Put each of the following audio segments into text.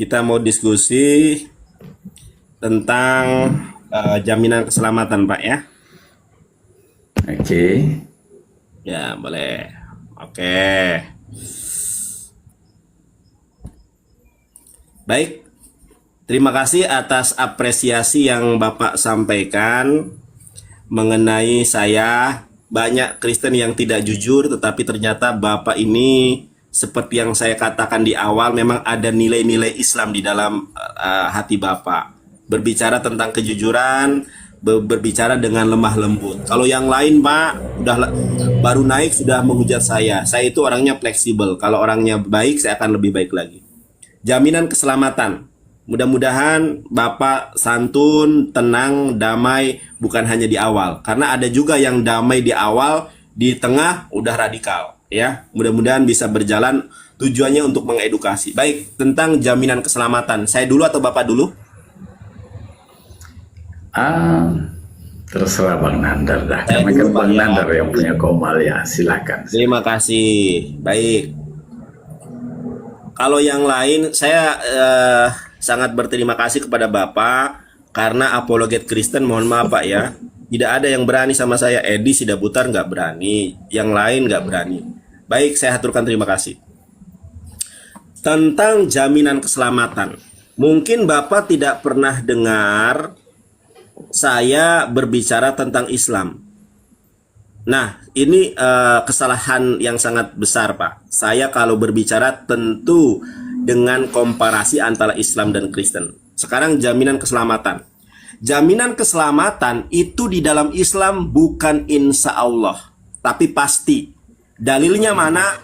kita mau diskusi tentang jaminan keselamatan, Pak ya. Oke. Ya, boleh. Oke. Baik. Terima kasih atas apresiasi yang Bapak sampaikan mengenai saya. Banyak Kristen yang tidak jujur, tetapi ternyata Bapak ini seperti yang saya katakan di awal, memang ada nilai-nilai Islam di dalam hati Bapak. Berbicara tentang kejujuran, berbicara dengan lemah lembut. Kalau yang lain, Pak, baru naik sudah menghujat saya. Saya itu orangnya fleksibel. Kalau orangnya baik, saya akan lebih baik lagi. Jaminan keselamatan. Mudah-mudahan Bapak santun, tenang, damai, bukan hanya di awal. Karena ada juga yang damai di awal, di tengah udah radikal. Ya, mudah-mudahan bisa berjalan, tujuannya untuk mengedukasi. Baik, tentang jaminan keselamatan. Saya dulu atau Bapak dulu? Terserah Bang Nandar dah. Saya Karena dulu, kan Pak, Bang ya. Nandar yang punya komal ya, silakan. Terima kasih. Baik. Kalau yang lain, saya sangat berterima kasih kepada Bapak karena apologet Kristen, mohon maaf Pak ya. Tidak ada yang berani sama saya. Edi Sidabutar nggak berani, yang lain nggak berani. Baik, saya haturkan terima kasih. Tentang jaminan keselamatan. Mungkin Bapak tidak pernah dengar saya berbicara tentang Islam. Nah, ini kesalahan yang sangat besar, Pak. Saya kalau berbicara tentu dengan komparasi antara Islam dan Kristen. Sekarang jaminan keselamatan. Jaminan keselamatan itu di dalam Islam bukan insya Allah, tapi pasti. Dalilnya mana?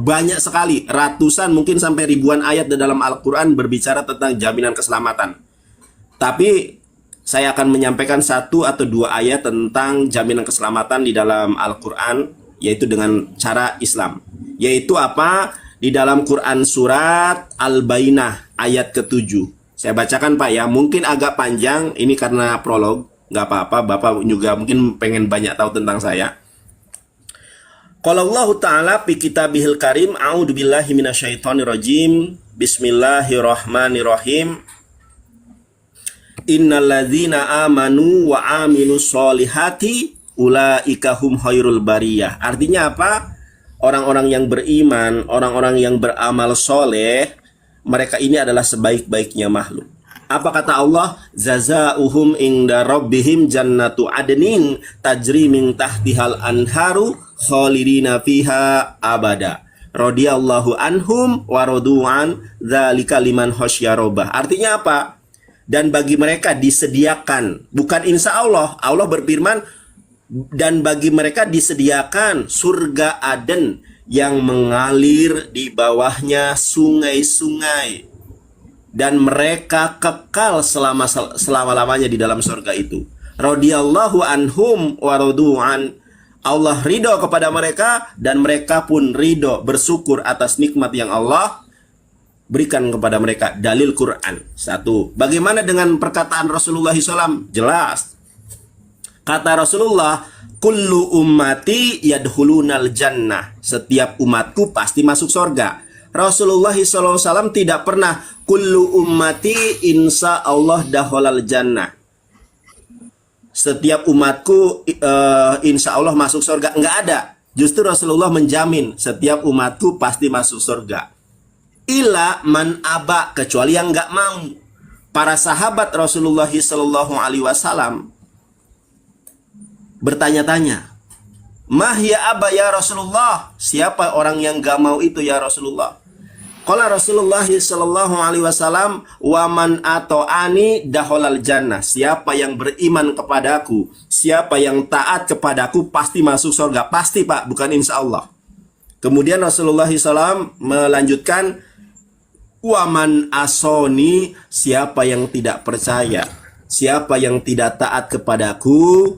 Banyak sekali, ratusan mungkin sampai ribuan ayat di dalam Al-Quran berbicara tentang jaminan keselamatan. Tapi saya akan menyampaikan satu atau dua ayat tentang jaminan keselamatan di dalam Al-Quran, yaitu dengan cara Islam. Yaitu apa? Di dalam Quran surat Al-Bainah ayat ke-7. Saya bacakan Pak ya, mungkin agak panjang, ini karena prolog, nggak apa-apa, Bapak juga mungkin pengen banyak tahu tentang saya. Qala Allah Ta'ala fi kitabihil karim, a'udzubillahi minasyaitonirrajim, bismillahirrahmanirrahim. Innalladzina amanu wa amilus solihati ulaika hum khairul bariyah. Artinya apa? Orang-orang yang beriman, orang-orang yang beramal soleh, mereka ini adalah sebaik-baiknya makhluk. Apa kata Allah? Jazaohum inda rabbihim jannatu adnin tajri min tahtihal anharu khalidina fiha abada. Radhiyallahu anhum wa radu'an dzalika liman khasyya rabbah. Artinya apa? Dan bagi mereka disediakan, bukan insya Allah. Allah berfirman, dan bagi mereka disediakan surga Aden yang mengalir di bawahnya sungai-sungai, dan mereka kekal selama-lamanya di dalam surga itu. Radhiyallahu anhum wa radu'an. Allah ridho kepada mereka dan mereka pun ridho, bersyukur atas nikmat yang Allah berikan kepada mereka. Dalil Quran. Satu. Bagaimana dengan perkataan Rasulullah SAW? Jelas. Kata Rasulullah, kullu ummati yadkhulunal jannah. Setiap umatku pasti masuk surga. Rasulullah SAW tidak pernah kullu ummati insya Allah dakhalal jannah. Setiap umatku insya Allah masuk surga. Enggak ada. Justru Rasulullah menjamin setiap umatku pasti masuk surga. Ila man aba, kecuali yang enggak mau. Para sahabat Rasulullah SAW bertanya-tanya, Mahya aba ya Rasulullah, siapa orang yang gak mau itu ya Rasulullah? Qala Rasulullah SAW, waman ato'ani daholal jannah. Siapa yang beriman kepadaku, siapa yang taat kepadaku pasti masuk surga. Pasti Pak, bukan insya Allah. Kemudian Rasulullah SAW melanjutkan, waman asoni, siapa yang tidak percaya, siapa yang tidak taat kepadaku,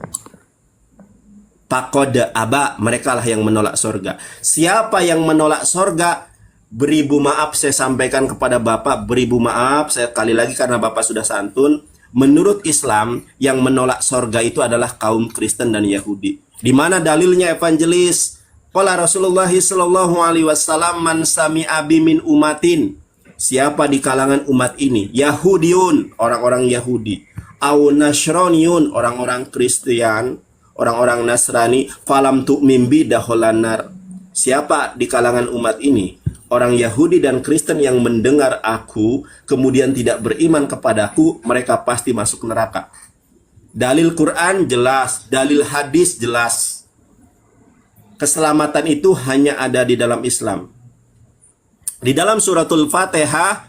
faqad aba, merekalah yang menolak surga. Siapa yang menolak surga? Beribu maaf saya sampaikan kepada Bapak, beribu maaf sekali lagi karena Bapak sudah santun. Menurut Islam, yang menolak surga itu adalah kaum Kristen dan Yahudi. Di mana dalilnya evangelis? Qala Rasulullah sallallahu alaihi wasallam, man sami'a bi min umatin. siapa di kalangan umat ini, Yahudiun, orang-orang Yahudi, au Nasraniun, orang-orang Kristen, orang-orang Nasrani, falam tu'min bi dakholanar. Siapa di kalangan umat ini, orang Yahudi dan Kristen yang mendengar aku kemudian tidak beriman kepadaku, mereka pasti masuk neraka. Dalil Quran jelas, dalil hadis jelas. Keselamatan itu hanya ada di dalam Islam. Di dalam suratul Fatihah,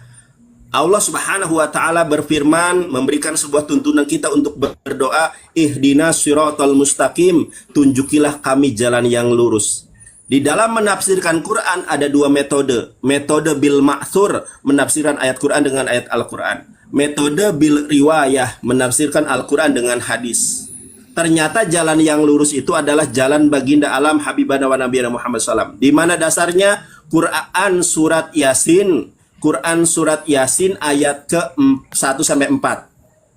Allah Subhanahu wa taala berfirman, memberikan sebuah tuntunan kita untuk berdoa, ihdinas siratal mustaqim, tunjukilah kami jalan yang lurus. Di dalam menafsirkan Quran ada dua metode. Metode bil ma'thur, menafsirkan ayat Quran dengan ayat Al-Quran. Metode bil riwayah, menafsirkan Al-Quran dengan hadis. Ternyata jalan yang lurus itu adalah jalan baginda alam Habibana wa Nabiyana Muhammad SAW. Di mana dasarnya? Quran surat Yasin. Quran surat Yasin ayat ke-1-4.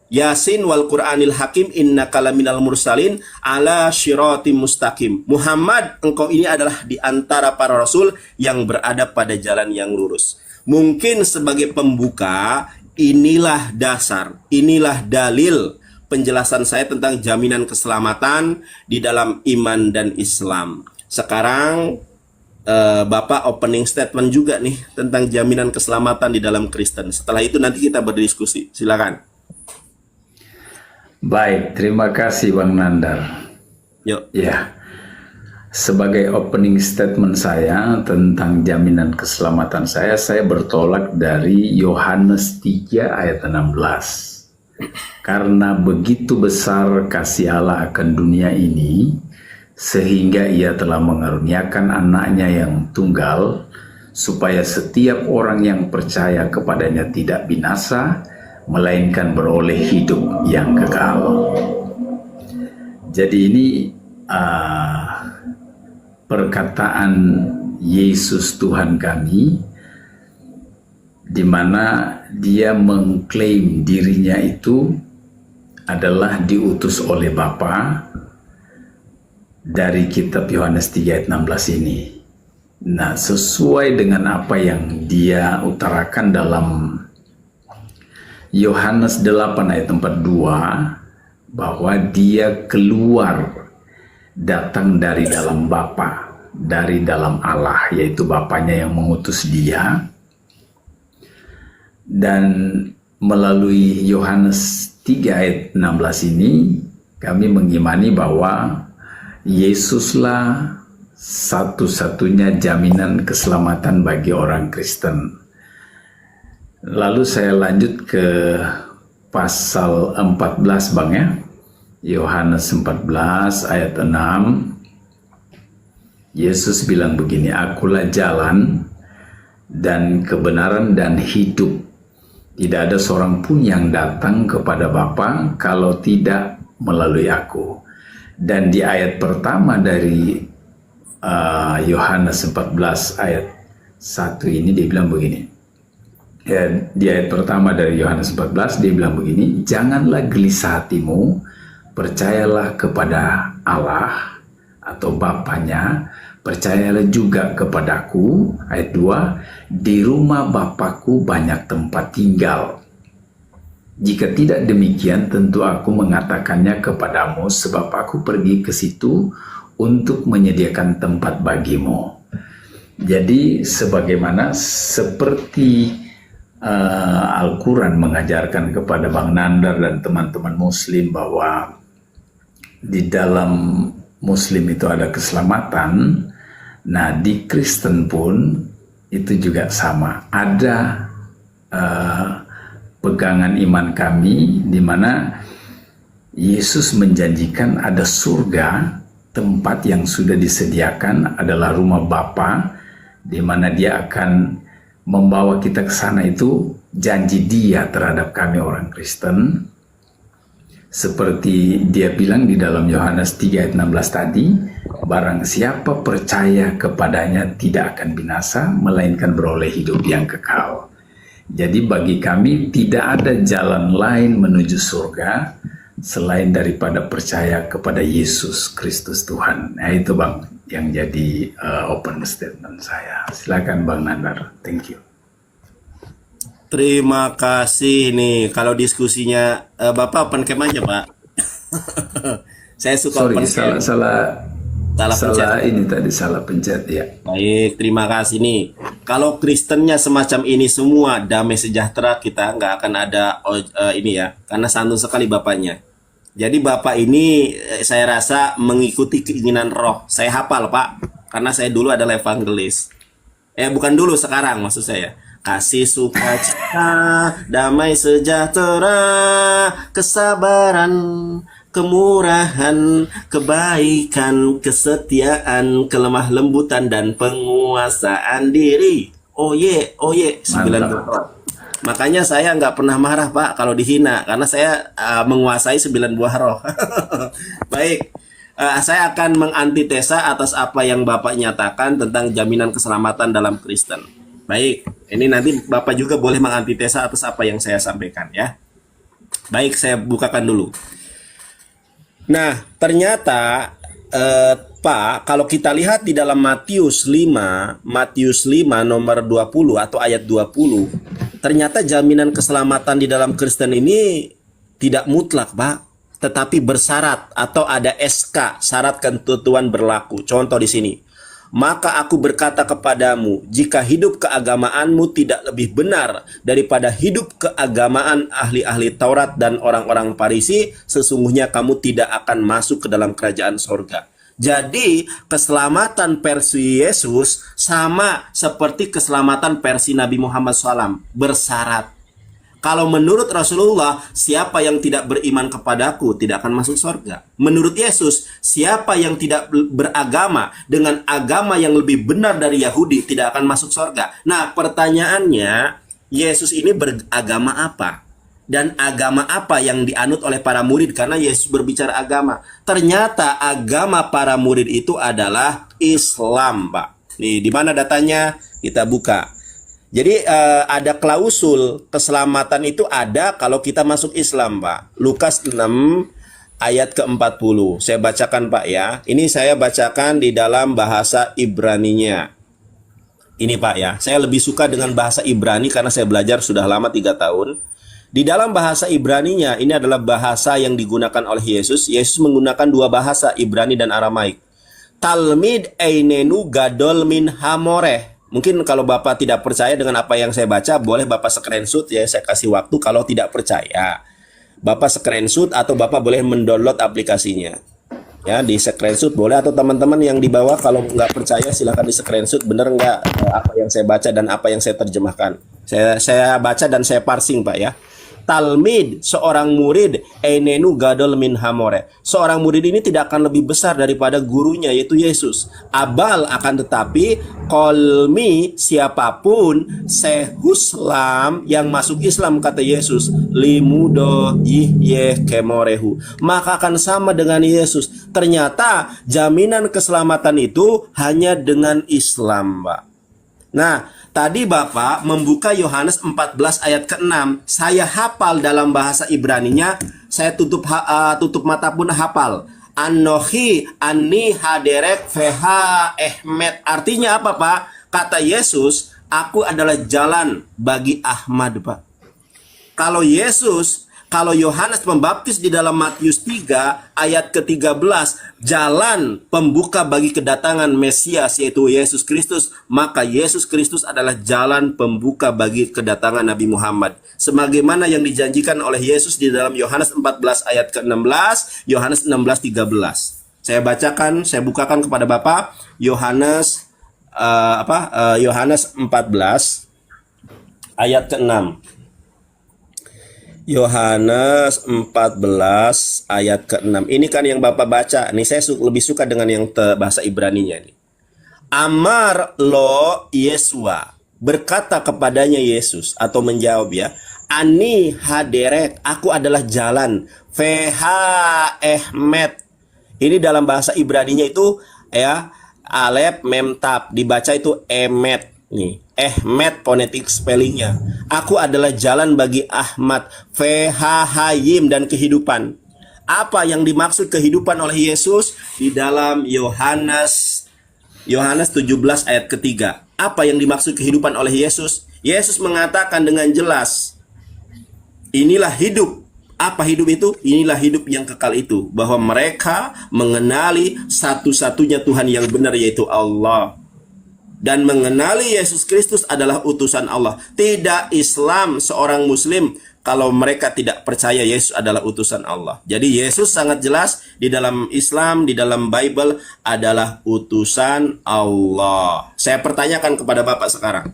Yasin wal Qur'anil Hakim innaka laminal mursalin ala syiratim mustaqim. Muhammad, engkau ini adalah di antara para rasul yang berada pada jalan yang lurus. Mungkin sebagai pembuka, inilah dasar, inilah dalil penjelasan saya tentang jaminan keselamatan di dalam iman dan Islam. Sekarang Bapak opening statement juga nih tentang jaminan keselamatan di dalam Kristen. Setelah itu nanti kita berdiskusi. Silakan. Baik, terima kasih Bang Nandar. Yuk. Ya, sebagai opening statement saya tentang jaminan keselamatan saya bertolak dari Yohanes 3 ayat 16. Karena begitu besar kasih Allah akan dunia ini, sehingga ia telah mengaruniakan anaknya yang tunggal, supaya setiap orang yang percaya kepadanya tidak binasa, melainkan beroleh hidup yang kekal. Jadi ini perkataan Yesus Tuhan kami, di mana dia mengklaim dirinya itu adalah diutus oleh Bapa dari kitab Yohanes 3 ayat 16 ini. Nah, sesuai dengan apa yang dia utarakan dalam Yohanes 8 ayat 42, bahwa dia keluar datang dari dalam Bapa, dari dalam Allah, yaitu Bapanya yang mengutus dia. Dan melalui Yohanes 3 ayat 16 ini kami mengimani bahwa Yesuslah satu-satunya jaminan keselamatan bagi orang Kristen. Lalu saya lanjut ke pasal 14 Bang ya. Yohanes 14 ayat 6. Yesus bilang begini, akulah jalan dan kebenaran dan hidup. Tidak ada seorang pun yang datang kepada Bapa kalau tidak melalui aku. Dan di ayat pertama dari Yohanes 14 ayat 1 ini dia bilang begini. Ya, di ayat pertama dari Yohanes 14 dia bilang begini, janganlah gelisah hatimu, percayalah kepada Allah atau Bapanya, percayalah juga kepadaku. Ayat 2, di rumah Bapakku banyak tempat tinggal. Jika tidak demikian, tentu aku mengatakannya kepadamu, sebab aku pergi ke situ untuk menyediakan tempat bagimu. Jadi sebagaimana seperti Al-Quran mengajarkan kepada Bang Nandar dan teman-teman Muslim bahwa di dalam Muslim itu ada keselamatan. Nah, di Kristen pun itu juga sama. Ada pegangan iman kami di mana Yesus menjanjikan ada surga, tempat yang sudah disediakan adalah rumah Bapa, di mana Dia akan membawa kita ke sana. Itu janji Dia terhadap kami orang Kristen. Seperti Dia bilang di dalam Yohanes 3 ayat 16 tadi, barang siapa percaya kepadanya tidak akan binasa, melainkan beroleh hidup yang kekal. Jadi bagi kami tidak ada jalan lain menuju surga selain daripada percaya kepada Yesus Kristus Tuhan. Nah itu Bang yang jadi open statement saya. Silakan Bang Nandar. Thank you. Terima kasih nih. Kalau diskusinya Bapak open cam aja, Pak. Saya suka Sorry, open cam. Salah pencet. salah ini tadi salah pencet ya. Baik, terima kasih nih. Kalau Kristennya semacam ini semua damai sejahtera, kita nggak akan ada ini ya, karena santun sekali bapaknya. Jadi bapak ini saya rasa mengikuti keinginan roh. Saya hafal Pak, karena saya dulu adalah evangelis. Bukan dulu, sekarang maksud saya. Kasih sukacita, damai sejahtera, kesabaran, kemurahan, kebaikan, kesetiaan, kelemah lembutan, dan penguasaan diri. Oh ye, 9 Mantap. buah. Makanya saya nggak pernah marah Pak kalau dihina, karena saya menguasai 9 buah roh. Baik, saya akan mengantitesa atas apa yang Bapak nyatakan tentang jaminan keselamatan dalam Kristen. Baik, ini nanti Bapak juga boleh mengantitesa atas apa yang saya sampaikan ya. Baik, saya bukakan dulu. Nah, ternyata Pak, kalau kita lihat di dalam Matius 5 nomor 20 atau ayat 20, ternyata jaminan keselamatan di dalam Kristen ini tidak mutlak, Pak, tetapi bersyarat atau ada SK, syarat ketentuan berlaku. Contoh di sini. Maka aku berkata kepadamu, jika hidup keagamaanmu tidak lebih benar daripada hidup keagamaan ahli-ahli Taurat dan orang-orang Farisi, sesungguhnya kamu tidak akan masuk ke dalam kerajaan sorga. Jadi keselamatan versi Yesus sama seperti keselamatan versi Nabi Muhammad SAW, bersyarat. Kalau menurut Rasulullah, siapa yang tidak beriman kepadaku tidak akan masuk surga. Menurut Yesus, siapa yang tidak beragama dengan agama yang lebih benar dari Yahudi tidak akan masuk surga. Nah, pertanyaannya, Yesus ini beragama apa? Dan agama apa yang dianut oleh para murid? Karena Yesus berbicara agama. Ternyata agama para murid itu adalah Islam, Pak. Nih, di mana datanya? Kita buka. Jadi ada klausul keselamatan itu ada kalau kita masuk Islam, Pak. Lukas 6 ayat ke-40. Saya bacakan, Pak ya. Ini saya bacakan di dalam bahasa Ibraninya. Ini, Pak ya. Saya lebih suka dengan bahasa Ibrani karena saya belajar sudah lama 3 tahun. Di dalam bahasa Ibraninya, ini adalah bahasa yang digunakan oleh Yesus. Yesus menggunakan 2 bahasa, Ibrani dan Aramaik. Talmid einenu gadol min hamoreh. Mungkin kalau Bapak tidak percaya dengan apa yang saya baca, boleh Bapak screenshot ya, saya kasih waktu. Kalau tidak percaya, Bapak screenshot atau Bapak boleh mendownload aplikasinya. Ya, di screenshot boleh, atau teman-teman yang di bawah kalau nggak percaya silahkan di screenshot bener nggak apa yang saya baca dan apa yang saya terjemahkan. Saya baca dan saya parsing, Pak ya. Talmid, seorang murid, einenu gadol min hamore. Seorang murid ini tidak akan lebih besar daripada gurunya, yaitu Yesus. Abal, akan tetapi kolmi, siapapun sehuslam yang masuk Islam, kata Yesus, limudo yih kemorehu, maka akan sama dengan Yesus. Ternyata jaminan keselamatan itu hanya dengan Islam, Pak. Nah, tadi Bapak membuka Yohanes 14 ayat ke-6. Saya hafal dalam bahasa Ibraninya, saya tutup mata pun hafal. Anohi ani haderek feha ehmet. Artinya apa, Pak? Kata Yesus, aku adalah jalan bagi Ahmad, Pak. Kalau Yohanes Pembaptis di dalam Matius 3 ayat ke-13, jalan pembuka bagi kedatangan Mesias yaitu Yesus Kristus, maka Yesus Kristus adalah jalan pembuka bagi kedatangan Nabi Muhammad. Sebagaimana yang dijanjikan oleh Yesus di dalam Yohanes 14 ayat ke-16, Yohanes 16:13. Saya bacakan, saya bukakan kepada Bapak Yohanes Yohanes 14 ayat ke-6. Yohanes 14 ayat ke-6. Ini kan yang Bapak baca. Nih saya lebih suka dengan yang bahasa Ibraninya nih. Amar lo Yesua, berkata kepadanya Yesus atau menjawab ya, ani haderek, aku adalah jalan, feha ehmet. Ini dalam bahasa Ibraninya itu ya, alef mem tab, dibaca itu emet. Nih, Ehmet fonetik spellingnya. Aku adalah jalan bagi Ahmad, Fehahayim, dan kehidupan. Apa yang dimaksud kehidupan oleh Yesus di dalam Yohanes 17 ayat ketiga? Apa yang dimaksud kehidupan oleh Yesus? Yesus mengatakan dengan jelas, inilah hidup. Apa hidup itu? Inilah hidup yang kekal itu, bahwa mereka mengenali satu-satunya Tuhan yang benar, yaitu Allah, dan mengenali Yesus Kristus adalah utusan Allah. Tidak Islam seorang Muslim kalau mereka tidak percaya Yesus adalah utusan Allah. Jadi Yesus sangat jelas di dalam Islam, di dalam Bible adalah utusan Allah. Saya pertanyakan kepada Bapak sekarang.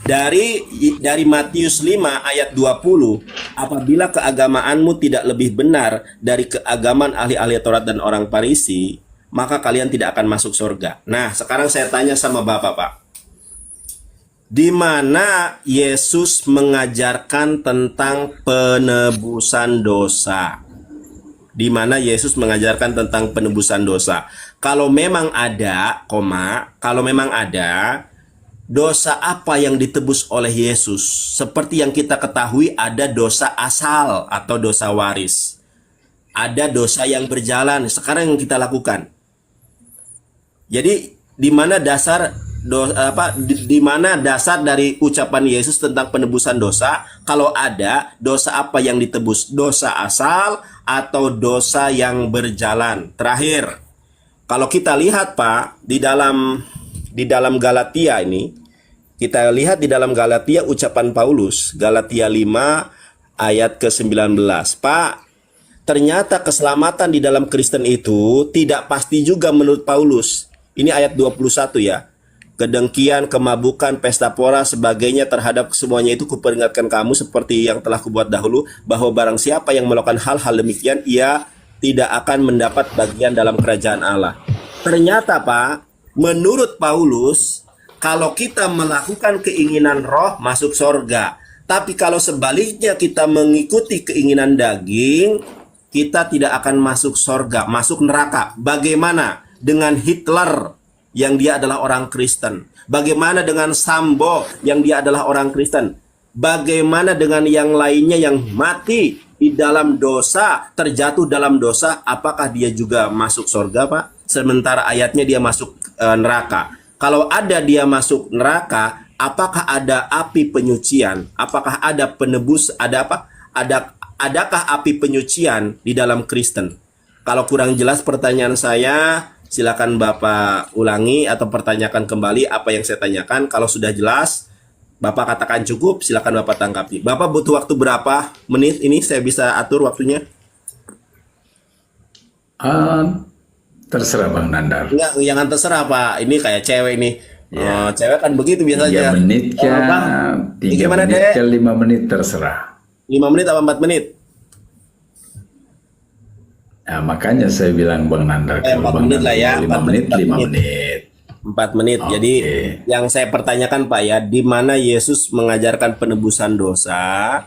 Dari Matius 5 ayat 20, apabila keagamaanmu tidak lebih benar dari keagamaan ahli-ahli Taurat dan orang Farisi, maka kalian tidak akan masuk surga. Nah, sekarang saya tanya sama Bapak, Pak. Di mana Yesus mengajarkan tentang penebusan dosa? Di mana Yesus mengajarkan tentang penebusan dosa? Kalau memang ada, kalau memang ada, dosa apa yang ditebus oleh Yesus? Seperti yang kita ketahui, ada dosa asal atau dosa waris. Ada dosa yang berjalan. Sekarang yang kita lakukan. Jadi di mana dasar di mana dasar dari ucapan Yesus tentang penebusan dosa? Kalau ada, dosa apa yang ditebus? Dosa asal atau dosa yang berjalan? Terakhir, kalau kita lihat, Pak, di dalam Galatia ini, kita lihat di dalam Galatia ucapan Paulus, Galatia 5 ayat ke-19. Pak, ternyata keselamatan di dalam Kristen itu tidak pasti juga menurut Paulus. Ini ayat 21 ya. Kedengkian, kemabukan, pesta pora, sebagainya terhadap semuanya itu kuperingatkan kamu seperti yang telah kubuat dahulu, bahwa barang siapa yang melakukan hal-hal demikian, ia tidak akan mendapat bagian dalam kerajaan Allah. Ternyata, Pak, menurut Paulus, kalau kita melakukan keinginan roh, masuk surga. Tapi kalau sebaliknya kita mengikuti keinginan daging, kita tidak akan masuk surga, masuk neraka. Bagaimana dengan Hitler yang dia adalah orang Kristen? Bagaimana dengan Sambo yang dia adalah orang Kristen? Bagaimana dengan yang lainnya yang mati di dalam dosa, terjatuh dalam dosa? Apakah dia juga masuk surga, Pak? Sementara ayatnya dia masuk neraka. Kalau ada dia masuk neraka, apakah ada api penyucian? Apakah ada penebus? Adakah api penyucian di dalam Kristen? Kalau kurang jelas pertanyaan saya, silakan Bapak ulangi atau pertanyakan kembali apa yang saya tanyakan. Kalau sudah jelas, Bapak katakan cukup, silakan Bapak tanggapi. Bapak butuh waktu berapa menit ini? Saya bisa atur waktunya? Terserah Bang Nandar. Enggak, jangan terserah, Pak. Ini kayak cewek nih. Ya. Cewek kan begitu biasanya. 3 menit kah? 3 menit kah? 5 menit terserah. 5 menit atau 4 menit? Nah, makanya saya bilang Bang Nandar, 4 menit lah ya. 5 menit, 5 menit. 4 menit. Oke. Jadi yang saya pertanyakan, Pak, ya, di mana Yesus mengajarkan penebusan dosa?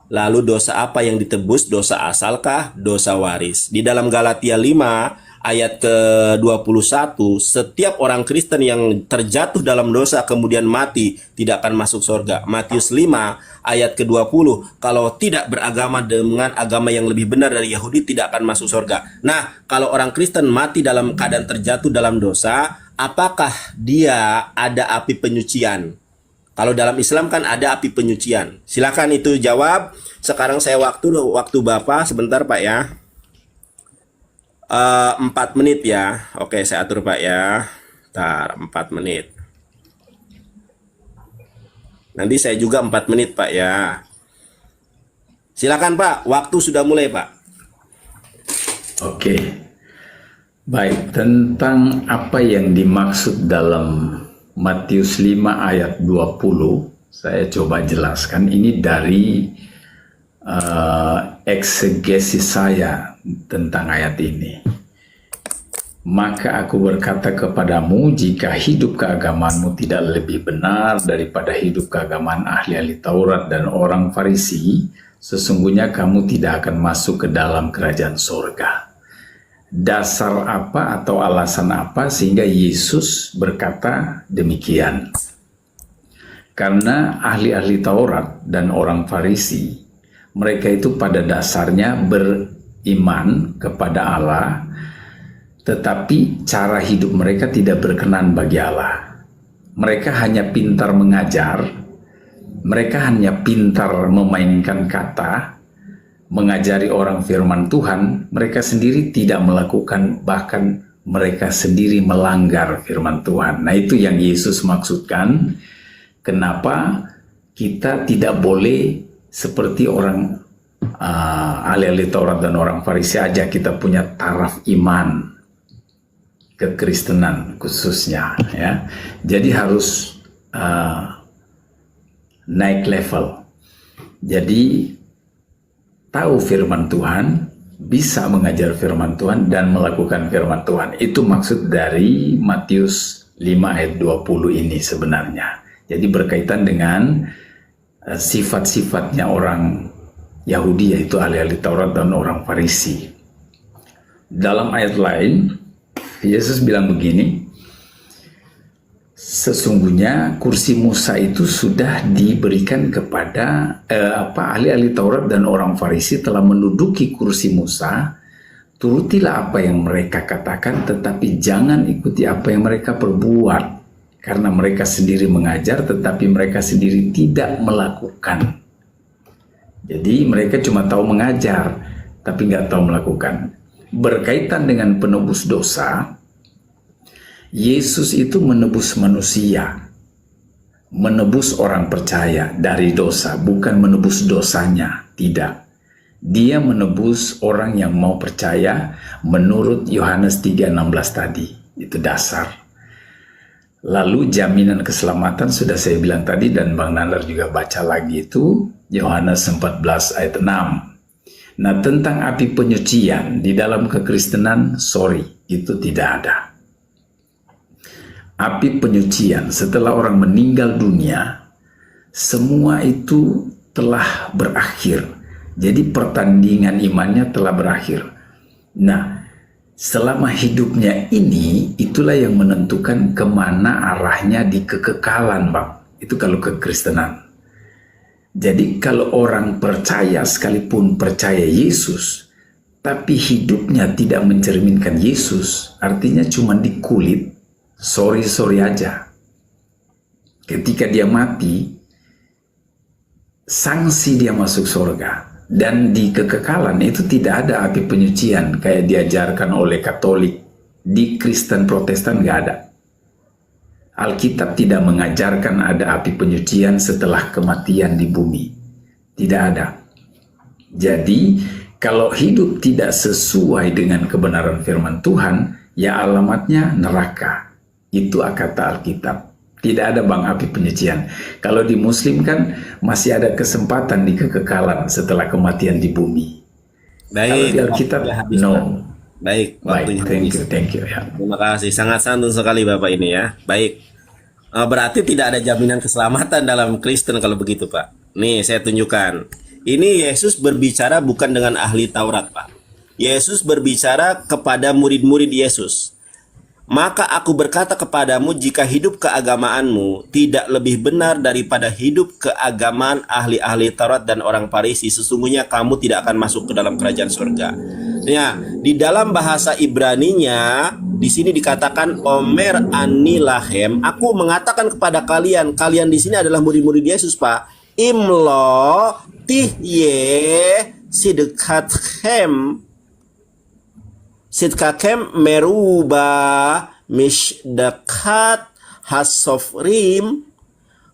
Lalu dosa apa yang ditebus? Dosa asalkah? Dosa waris? Di dalam Galatia 5 ayat ke-21, setiap orang Kristen yang terjatuh dalam dosa kemudian mati tidak akan masuk surga. Matius 5 ayat ke-20, kalau tidak beragama dengan agama yang lebih benar dari Yahudi tidak akan masuk surga. Nah, kalau orang Kristen mati dalam keadaan terjatuh dalam dosa, apakah dia ada api penyucian? Kalau dalam Islam kan ada api penyucian. Silakan itu jawab. Sekarang saya waktu Bapak sebentar, Pak, ya. 4 menit ya. Oke, saya atur, Pak, ya. Ntar 4 menit. Nanti saya juga 4 menit, Pak, ya. Silakan, Pak. Waktu sudah mulai, Pak. Oke. Baik, tentang apa yang dimaksud dalam Matius 5 ayat 20, saya coba jelaskan. Ini dari eksegesis saya tentang ayat ini. Maka aku berkata kepadamu, jika hidup keagamaanmu tidak lebih benar daripada hidup keagamaan ahli-ahli Taurat dan orang Farisi, sesungguhnya kamu tidak akan masuk ke dalam kerajaan surga. Dasar apa atau alasan apa sehingga Yesus berkata demikian? Karena ahli-ahli Taurat dan orang Farisi, mereka itu pada dasarnya beriman kepada Allah, tetapi cara hidup mereka tidak berkenan bagi Allah. mereka hanya pintar mengajar, mereka hanya pintar memainkan kata, mengajari orang firman Tuhan, mereka sendiri tidak melakukan, bahkan mereka sendiri melanggar firman Tuhan. Nah, itu yang Yesus maksudkan. Kenapa kita tidak boleh seperti orang ahli-ahli Taurat dan orang Farisi aja, kita punya taraf iman kekristenan khususnya, ya. Jadi harus naik level. Jadi tahu firman Tuhan, bisa mengajar firman Tuhan dan melakukan firman Tuhan. Itu maksud dari Matius 5 ayat 20 ini sebenarnya. Jadi berkaitan dengan sifat-sifatnya orang Yahudi, yaitu ahli-ahli Taurat dan orang Farisi. Dalam ayat lain, Yesus bilang begini, sesungguhnya kursi Musa itu sudah diberikan kepada ahli-ahli Taurat dan orang Farisi telah menduduki kursi Musa. Turutilah apa yang mereka katakan, tetapi jangan ikuti apa yang mereka perbuat, karena mereka sendiri mengajar tetapi mereka sendiri tidak melakukan. Jadi mereka cuma tahu mengajar tapi nggak tahu melakukan. Berkaitan dengan penebus dosa, Yesus itu menebus manusia, menebus orang percaya dari dosa, bukan menebus dosanya, tidak. Dia menebus orang yang mau percaya menurut Yohanes 3:16 tadi, itu dasar. Lalu jaminan keselamatan sudah saya bilang tadi, dan Bang Nandar juga baca lagi itu, Yohanes 14 ayat 6. Nah, tentang api penyucian di dalam kekristenan, itu tidak ada. Api penyucian setelah orang meninggal dunia, semua itu telah berakhir. Jadi pertandingan imannya telah berakhir. Nah, selama hidupnya ini, itulah yang menentukan kemana arahnya di kekekalan, Bang. Itu kalau kekristenan. Jadi kalau orang percaya, sekalipun percaya Yesus, tapi hidupnya tidak mencerminkan Yesus, artinya cuma di kulit, sorry aja. Ketika dia mati, sanksi dia masuk surga. Dan di kekekalan itu tidak ada api penyucian kayak diajarkan oleh Katolik. Di Kristen Protestan nggak ada. Alkitab tidak mengajarkan ada api penyucian setelah kematian di bumi. Tidak ada. Jadi kalau hidup tidak sesuai dengan kebenaran firman Tuhan, ya alamatnya neraka. Itu kata Alkitab. Tidak ada, Bang, api penyucian. Kalau di Muslim kan masih ada kesempatan di kekekalan setelah kematian di bumi. Baik, kalau di Alkitab, no. Baik, waktunya habis. Thank you. Ya. Terima kasih, sangat santun sekali Bapak ini ya. Baik, berarti tidak ada jaminan keselamatan dalam Kristen kalau begitu, Pak. Nih, saya tunjukkan. Ini Yesus berbicara bukan dengan ahli Taurat, Pak. Yesus berbicara kepada murid-murid Yesus. Maka aku berkata kepadamu, jika hidup keagamaanmu tidak lebih benar daripada hidup keagamaan ahli-ahli Taurat dan orang Farisi, sesungguhnya kamu tidak akan masuk ke dalam kerajaan surga. Ya, di dalam bahasa Ibraninya di sini dikatakan Omer ani lahem, aku mengatakan kepada kalian, kalian di sini adalah murid-murid Yesus, Pak. Imlo tihye sidkathem Sidkakem meruba mishdakat hasofrim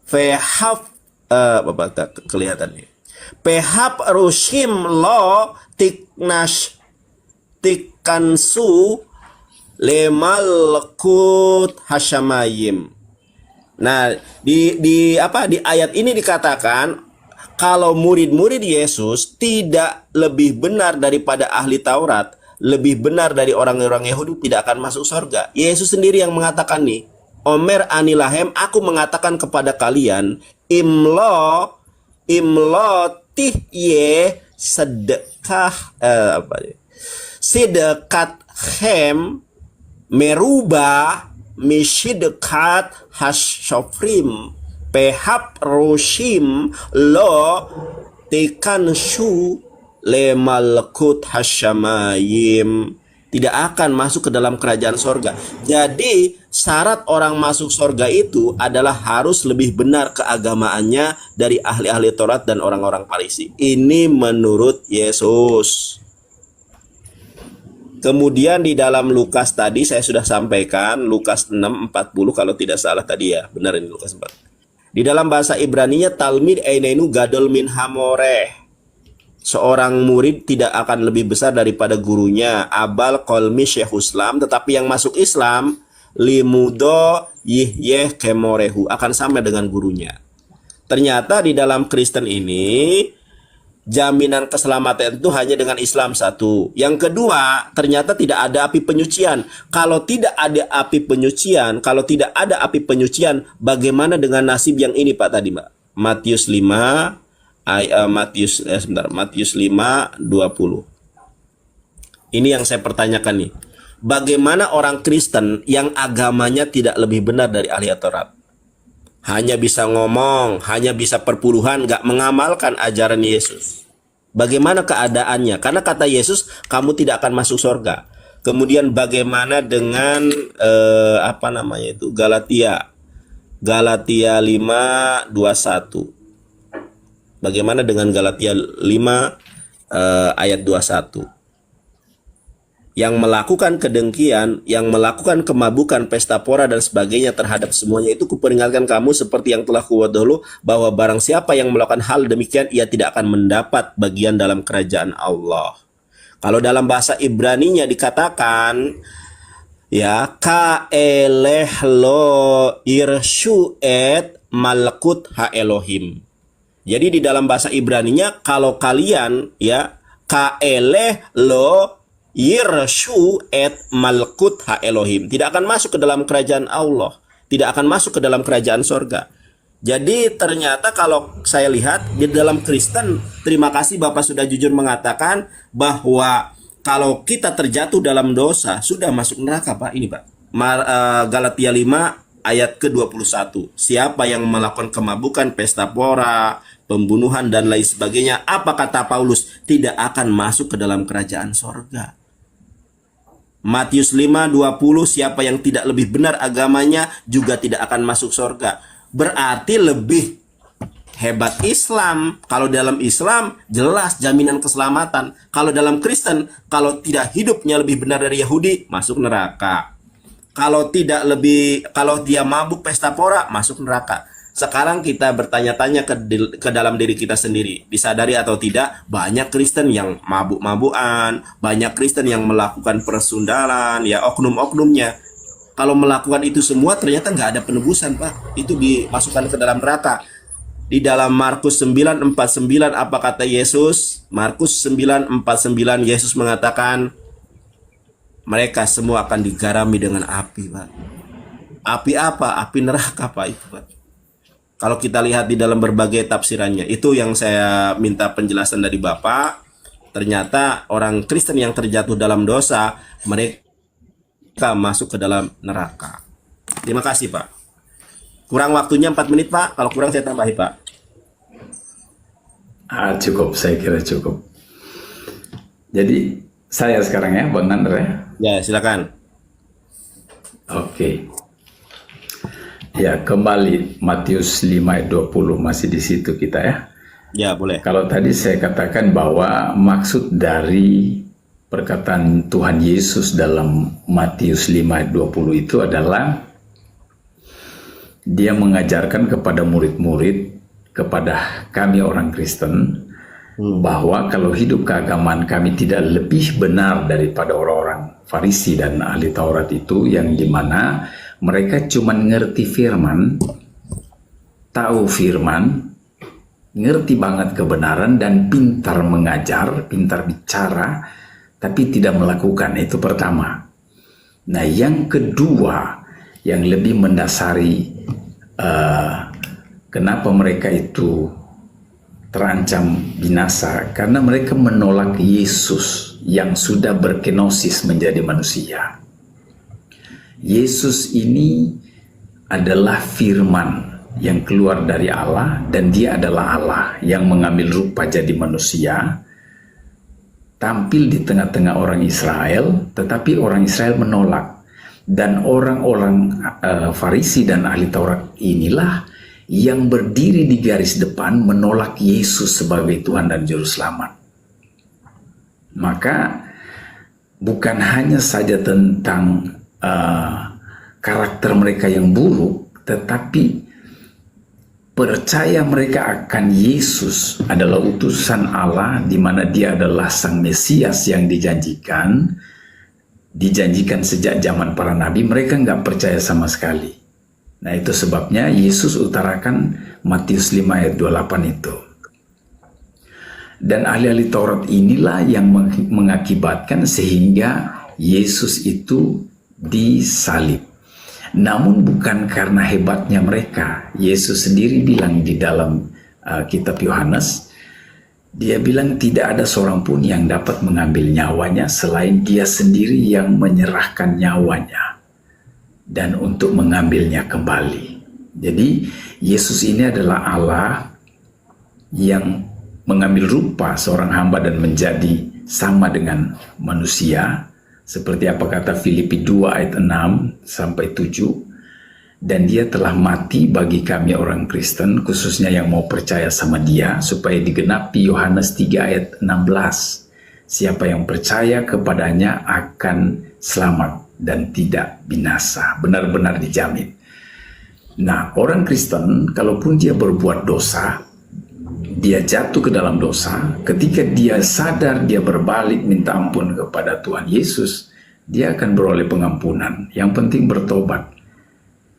fehaf kelihatan nih. Pehap rushim lo tiknash tikansu lemalkut hasyamayim. Nah, di ayat ini dikatakan kalau murid-murid Yesus tidak lebih benar daripada ahli Taurat, lebih benar dari orang-orang Yahudi, tidak akan masuk surga. Yesus sendiri yang mengatakan nih, Omer anilahem, aku mengatakan kepada kalian, imlo tihye sedekah sedekat hem merubah mishidekat hasyofrim pehap roshim lo tekan shu lemalkut hasyamayim. tidak akan masuk ke dalam kerajaan sorga. Jadi syarat orang masuk sorga itu adalah harus lebih benar keagamaannya dari ahli-ahli Taurat dan orang-orang Farisi. Ini menurut Yesus. Kemudian di dalam Lukas tadi saya sudah sampaikan, Lukas 6:40 kalau tidak salah tadi ya, benar ini Lukas 4. Di dalam bahasa Ibraninya Talmid Einenu Gadol min Hamoreh. Seorang murid tidak akan lebih besar daripada gurunya. Abal kolmi syehuslam, tetapi yang masuk Islam limudo yihyeh kemorehu, akan sama dengan gurunya. Ternyata di dalam Kristen ini jaminan keselamatan itu hanya dengan Islam satu. Yang kedua, ternyata tidak ada api penyucian. Kalau tidak ada api penyucian, bagaimana dengan nasib yang ini Pak tadi Mbak? Matius 5 Matius 5:20. Ini yang saya pertanyakan nih. Bagaimana orang Kristen yang agamanya tidak lebih benar dari ahli Taurat? Hanya bisa ngomong, hanya bisa perpuluhan, gak mengamalkan ajaran Yesus. Bagaimana keadaannya? Karena kata Yesus, kamu tidak akan masuk surga. Kemudian bagaimana dengan Galatia 5:21. Bagaimana dengan Galatia 5 ayat 21? Yang melakukan kedengkian, yang melakukan kemabukan, pesta pora dan sebagainya terhadap semuanya itu kuperingatkan kamu seperti yang telah kubuat dahulu, bahwa barang siapa yang melakukan hal demikian ia tidak akan mendapat bagian dalam kerajaan Allah. Kalau dalam bahasa Ibraninya dikatakan ya kaeleh lo irshu et malkut ha Elohim. Jadi di dalam bahasa Ibraninya kalau kalian ya kaeleh lo yirshu et malkut ha Elohim, tidak akan masuk ke dalam kerajaan Allah, tidak akan masuk ke dalam kerajaan sorga. Jadi ternyata kalau saya lihat di dalam Kristen, terima kasih Bapak sudah jujur mengatakan bahwa kalau kita terjatuh dalam dosa sudah masuk neraka Pak. Ini Pak, Galatia 5 ayat ke-21. Siapa yang melakukan kemabukan, pesta pora, pembunuhan dan lain sebagainya, apa kata Paulus? Tidak akan masuk ke dalam kerajaan sorga. Matius 5:20, siapa yang tidak lebih benar agamanya juga tidak akan masuk sorga. Berarti lebih hebat Islam. Kalau dalam Islam jelas jaminan keselamatan. Kalau dalam Kristen, kalau tidak hidupnya lebih benar dari Yahudi, masuk neraka. Kalau dia mabuk pesta pora, masuk neraka. Sekarang kita bertanya-tanya ke dalam diri kita sendiri. Disadari atau tidak, banyak Kristen yang mabuk-mabukan, banyak Kristen yang melakukan persundalan, ya oknum-oknumnya. Kalau melakukan itu semua ternyata nggak ada penebusan Pak. Itu dimasukkan ke dalam neraka. Di dalam Markus 9:49 apa kata Yesus? Markus 9:49 Yesus mengatakan, mereka semua akan digarami dengan api Pak. Api apa? Api neraka Pak itu Pak. Kalau kita lihat di dalam berbagai tafsirannya, itu yang saya minta penjelasan dari Bapak. Ternyata orang Kristen yang terjatuh dalam dosa, mereka masuk ke dalam neraka. Terima kasih Pak. Kurang waktunya 4 menit Pak, kalau kurang saya tambahi Pak. Cukup, saya kira cukup. Jadi saya sekarang ya Bang Nander ya. Ya silakan. Oke. Ya, kembali Matius 5:20 masih di situ kita ya. Ya, boleh. Kalau tadi saya katakan bahwa maksud dari perkataan Tuhan Yesus dalam Matius 5:20 itu adalah dia mengajarkan kepada murid-murid, kepada kami orang Kristen, bahwa kalau hidup keagamaan kami tidak lebih benar daripada orang-orang Farisi dan ahli Taurat itu, yang dimana mereka cuma ngerti firman, tahu firman, ngerti banget kebenaran dan pintar mengajar, pintar bicara, tapi tidak melakukan. Itu pertama. Nah, yang kedua yang lebih mendasari kenapa mereka itu terancam binasa, karena mereka menolak Yesus yang sudah berkenosis menjadi manusia. Yesus ini adalah firman yang keluar dari Allah, dan dia adalah Allah yang mengambil rupa jadi manusia. tampil di tengah-tengah orang Israel, tetapi orang Israel menolak. Dan orang-orang Farisi dan ahli Taurat inilah yang berdiri di garis depan menolak Yesus sebagai Tuhan dan Juru Selamat. Maka bukan hanya saja tentang karakter mereka yang buruk, tetapi percaya mereka akan Yesus adalah utusan Allah, di mana dia adalah Sang Mesias yang dijanjikan sejak zaman para nabi. Mereka nggak percaya sama sekali. Nah, itu sebabnya Yesus utarakan Matius 5 ayat 28 itu. Dan ahli-ahli Taurat inilah yang mengakibatkan sehingga Yesus itu disalib. Namun bukan karena hebatnya mereka. Yesus sendiri bilang di dalam kitab Yohanes, dia bilang tidak ada seorang pun yang dapat mengambil nyawanya selain dia sendiri yang menyerahkan nyawanya dan untuk mengambilnya kembali. Jadi Yesus ini adalah Allah yang mengambil rupa seorang hamba dan menjadi sama dengan manusia, seperti apa kata Filipi 2 ayat 6 sampai 7. Dan dia telah mati bagi kami orang Kristen, khususnya yang mau percaya sama dia, supaya digenapi Yohanes 3 ayat 16. Siapa yang percaya kepadanya akan selamat dan tidak binasa. Benar-benar dijamin. Nah, orang Kristen, kalaupun dia berbuat dosa, dia jatuh ke dalam dosa, ketika dia sadar, dia berbalik minta ampun kepada Tuhan Yesus, dia akan beroleh pengampunan. Yang penting bertobat.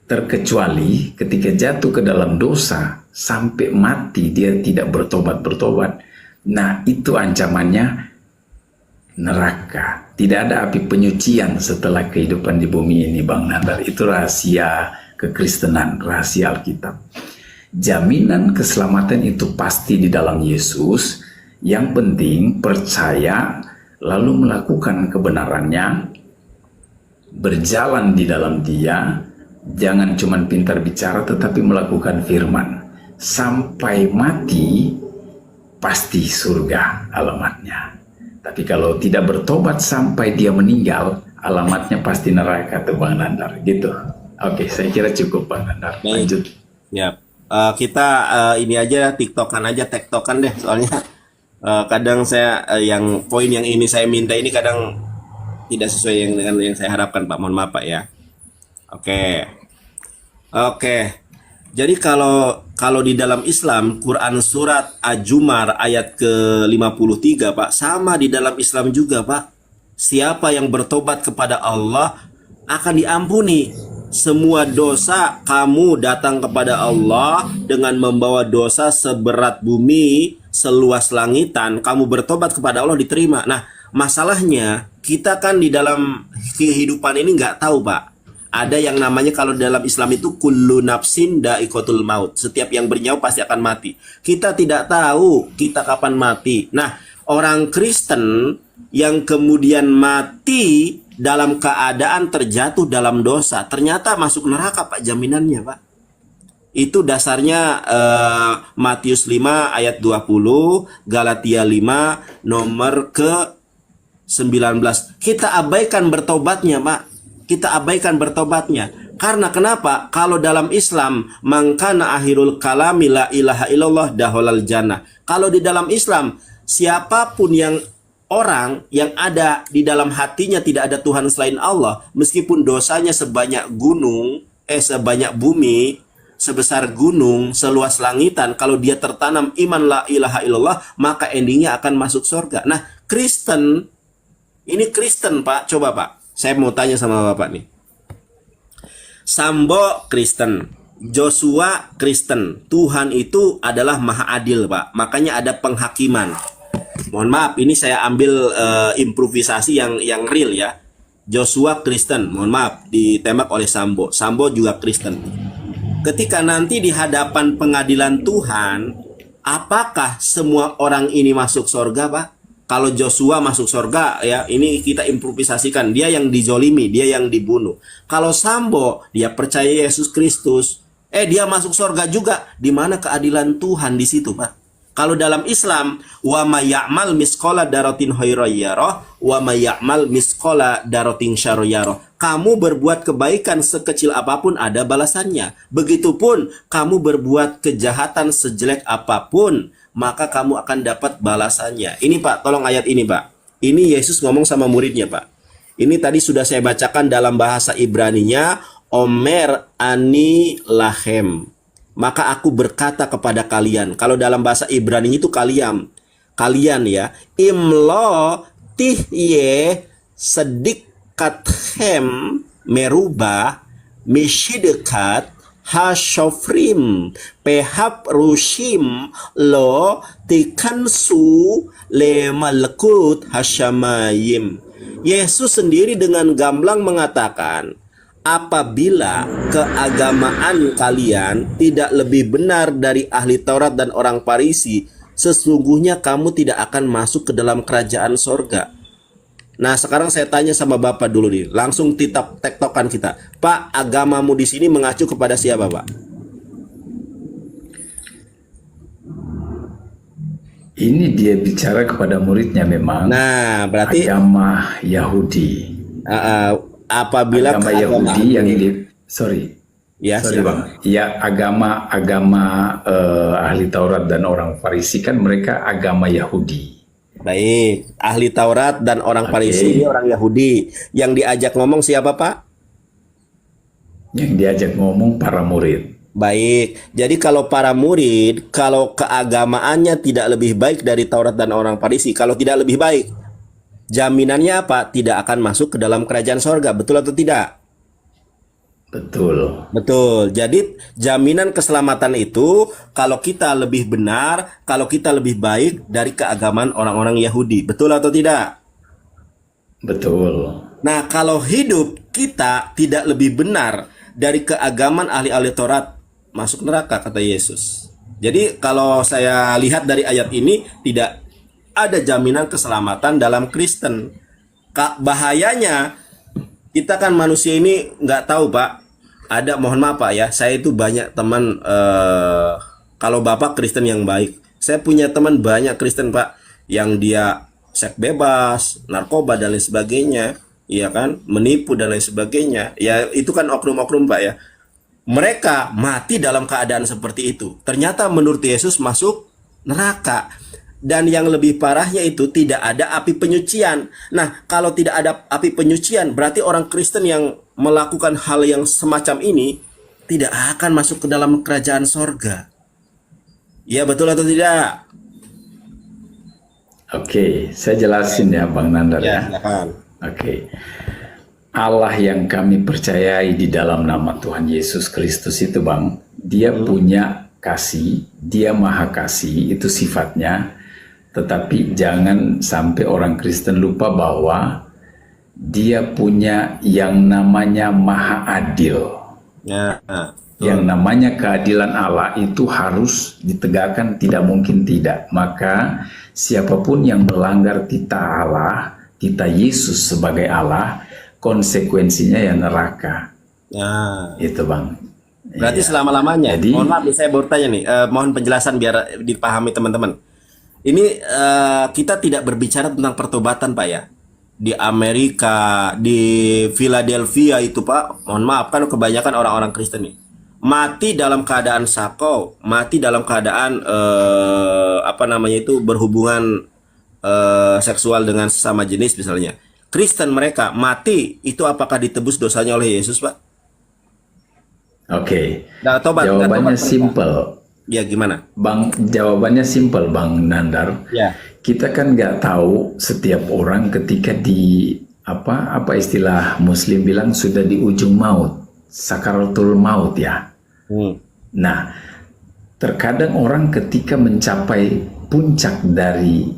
Terkecuali ketika jatuh ke dalam dosa sampai mati dia tidak bertobat. Nah, itu ancamannya neraka. Tidak ada api penyucian setelah kehidupan di bumi ini, Bang Nandar. Itu rahasia kekristenan, rahasia Alkitab. Jaminan keselamatan itu pasti di dalam Yesus. Yang penting percaya, lalu melakukan kebenarannya, berjalan di dalam Dia. Jangan cuma pintar bicara tetapi melakukan firman. Sampai mati pasti surga alamatnya. Tapi kalau tidak bertobat sampai dia meninggal, alamatnya pasti neraka tuh Bang Nandar. Gitu. Oke, saya kira cukup Bang Nandar. Lanjut. Ya, kita ini aja tiktokan aja, tektokan deh. Soalnya kadang saya yang poin yang ini saya minta ini kadang tidak sesuai dengan yang saya harapkan, Pak. Mohon maaf, Pak ya. Oke. Jadi kalau di dalam Islam, Quran surat Az-Zumar ayat ke-53, Pak, sama di dalam Islam juga, Pak. Siapa yang bertobat kepada Allah akan diampuni. Semua dosa kamu datang kepada Allah dengan membawa dosa seberat bumi, seluas langitan, kamu bertobat kepada Allah diterima. Nah, masalahnya kita kan di dalam kehidupan ini nggak tahu, Pak. Ada yang namanya kalau dalam Islam itu kullu nafsin dha'iqatul maut. Setiap yang bernyawa pasti akan mati. Kita tidak tahu kita kapan mati. Nah, orang Kristen yang kemudian mati dalam keadaan terjatuh dalam dosa, ternyata masuk neraka, Pak, jaminannya, Pak. Itu dasarnya Matius 5 ayat 20, Galatia 5 nomor ke-19. Kita abaikan bertobatnya, Pak. Kita abaikan bertobatnya. Karena kenapa? Kalau dalam Islam, mangkana akhirul kalami la ilaha illallah daholal jannah. Kalau di dalam Islam, siapapun yang orang yang ada di dalam hatinya tidak ada Tuhan selain Allah, meskipun dosanya sebanyak gunung, sebanyak bumi, sebesar gunung, seluas langitan, kalau dia tertanam iman la ilaha illallah, maka endingnya akan masuk surga. Nah, Kristen, ini Kristen, Pak. Coba, Pak. Saya mau tanya sama Bapak nih. Sambo Kristen, Joshua Kristen. Tuhan itu adalah maha adil, Pak. Makanya ada penghakiman. Mohon maaf, ini saya ambil improvisasi yang real ya. Joshua Kristen, mohon maaf, ditembak oleh Sambo. Sambo juga Kristen. Ketika nanti di hadapan pengadilan Tuhan, apakah semua orang ini masuk surga, Pak? Kalau Joshua masuk surga, ya ini kita improvisasikan. Dia yang dijolimi, dia yang dibunuh. Kalau Sambo, dia percaya Yesus Kristus. Dia masuk surga juga. Di mana keadilan Tuhan di situ, Pak? Kalau dalam Islam, wa may ya'mal misqala daratin khairan yarah wa may ya'mal misqala daratin syarran yarah. Kamu berbuat kebaikan sekecil apapun ada balasannya. Begitupun kamu berbuat kejahatan sejelek apapun, maka kamu akan dapat balasannya. Ini Pak, tolong ayat ini Pak. Ini Yesus ngomong sama muridnya Pak. Ini tadi sudah saya bacakan dalam bahasa Ibraninya, Omer ani lahem. Maka aku berkata kepada kalian. Kalau dalam bahasa Ibrani itu kalian ya, imlo tihye sedikathem merubah mishidekat hashofrim pehap rushim lo tikansu le malekut hasyamayim. Yesus sendiri dengan gamblang mengatakan, apabila keagamaan kalian tidak lebih benar dari ahli Taurat dan orang Farisi, sesungguhnya kamu tidak akan masuk ke dalam kerajaan sorga. Nah, sekarang saya tanya sama Bapak dulu nih, langsung tektokan kita. Pak, agamamu di sini mengacu kepada siapa, Pak? Ini dia bicara kepada muridnya memang. Nah, berarti agama Yahudi. Apabila agama Yahudi yang ya, Bang. Ya, agama ahli Taurat dan orang Farisi kan mereka agama Yahudi. Baik, ahli Taurat dan orang Farisi ini orang Yahudi. Yang diajak ngomong siapa, Pak? Yang diajak ngomong para murid. Baik, jadi kalau para murid, kalau keagamaannya tidak lebih baik dari Taurat dan orang Farisi, kalau tidak lebih baik, jaminannya apa? Tidak akan masuk ke dalam kerajaan sorga, betul atau tidak? Betul. Betul. Jadi jaminan keselamatan itu kalau kita lebih benar, kalau kita lebih baik dari keagamaan orang-orang Yahudi, betul atau tidak? Betul. Nah, kalau hidup kita tidak lebih benar dari keagamaan ahli-ahli Taurat, masuk neraka kata Yesus. Jadi kalau saya lihat dari ayat ini tidak ada jaminan keselamatan dalam Kristen. Bahayanya kita kan manusia ini nggak tahu Pak. Ada, mohon maaf Pak ya, saya itu banyak teman kalau Bapak Kristen yang baik. Saya punya teman banyak Kristen Pak yang dia seks bebas, narkoba dan lain sebagainya, iya kan, menipu dan lain sebagainya. Ya itu kan oknum-oknum Pak ya. Mereka mati dalam keadaan seperti itu. Ternyata menurut Yesus masuk neraka. Dan yang lebih parahnya itu tidak ada api penyucian. Nah, kalau tidak ada api penyucian, berarti orang Kristen yang melakukan hal yang semacam ini tidak akan masuk ke dalam kerajaan sorga. Ya, betul atau tidak? Oke, saya jelasin ya Bang Nandar ya. Oke. Allah yang kami percayai di dalam nama Tuhan Yesus Kristus itu Bang, dia punya kasih, dia maha kasih, itu sifatnya. Tetapi jangan sampai orang Kristen lupa bahwa dia punya yang namanya maha adil. Yang namanya keadilan Allah itu harus ditegakkan, tidak mungkin tidak. Maka siapapun yang melanggar titah Allah, titah Yesus sebagai Allah, konsekuensinya ya neraka. Itu Bang. Berarti selama-lamanya. Jadi, mohon maaf saya bertanya nih, mohon penjelasan biar dipahami teman-teman. Ini kita tidak berbicara tentang pertobatan Pak ya. Di Amerika, di Philadelphia itu Pak, mohon maaf kan kebanyakan orang-orang Kristen nih mati dalam keadaan sakau, mati dalam keadaan berhubungan seksual dengan sesama jenis misalnya. Kristen mereka mati itu apakah ditebus dosanya oleh Yesus Pak? Oke. Jawabannya simple. Ya gimana? Bang, jawabannya simpel Bang Nandar. Ya. Kita kan nggak tahu setiap orang ketika di apa istilah Muslim bilang sudah di ujung maut, sakaratul maut ya. Nah, terkadang orang ketika mencapai puncak dari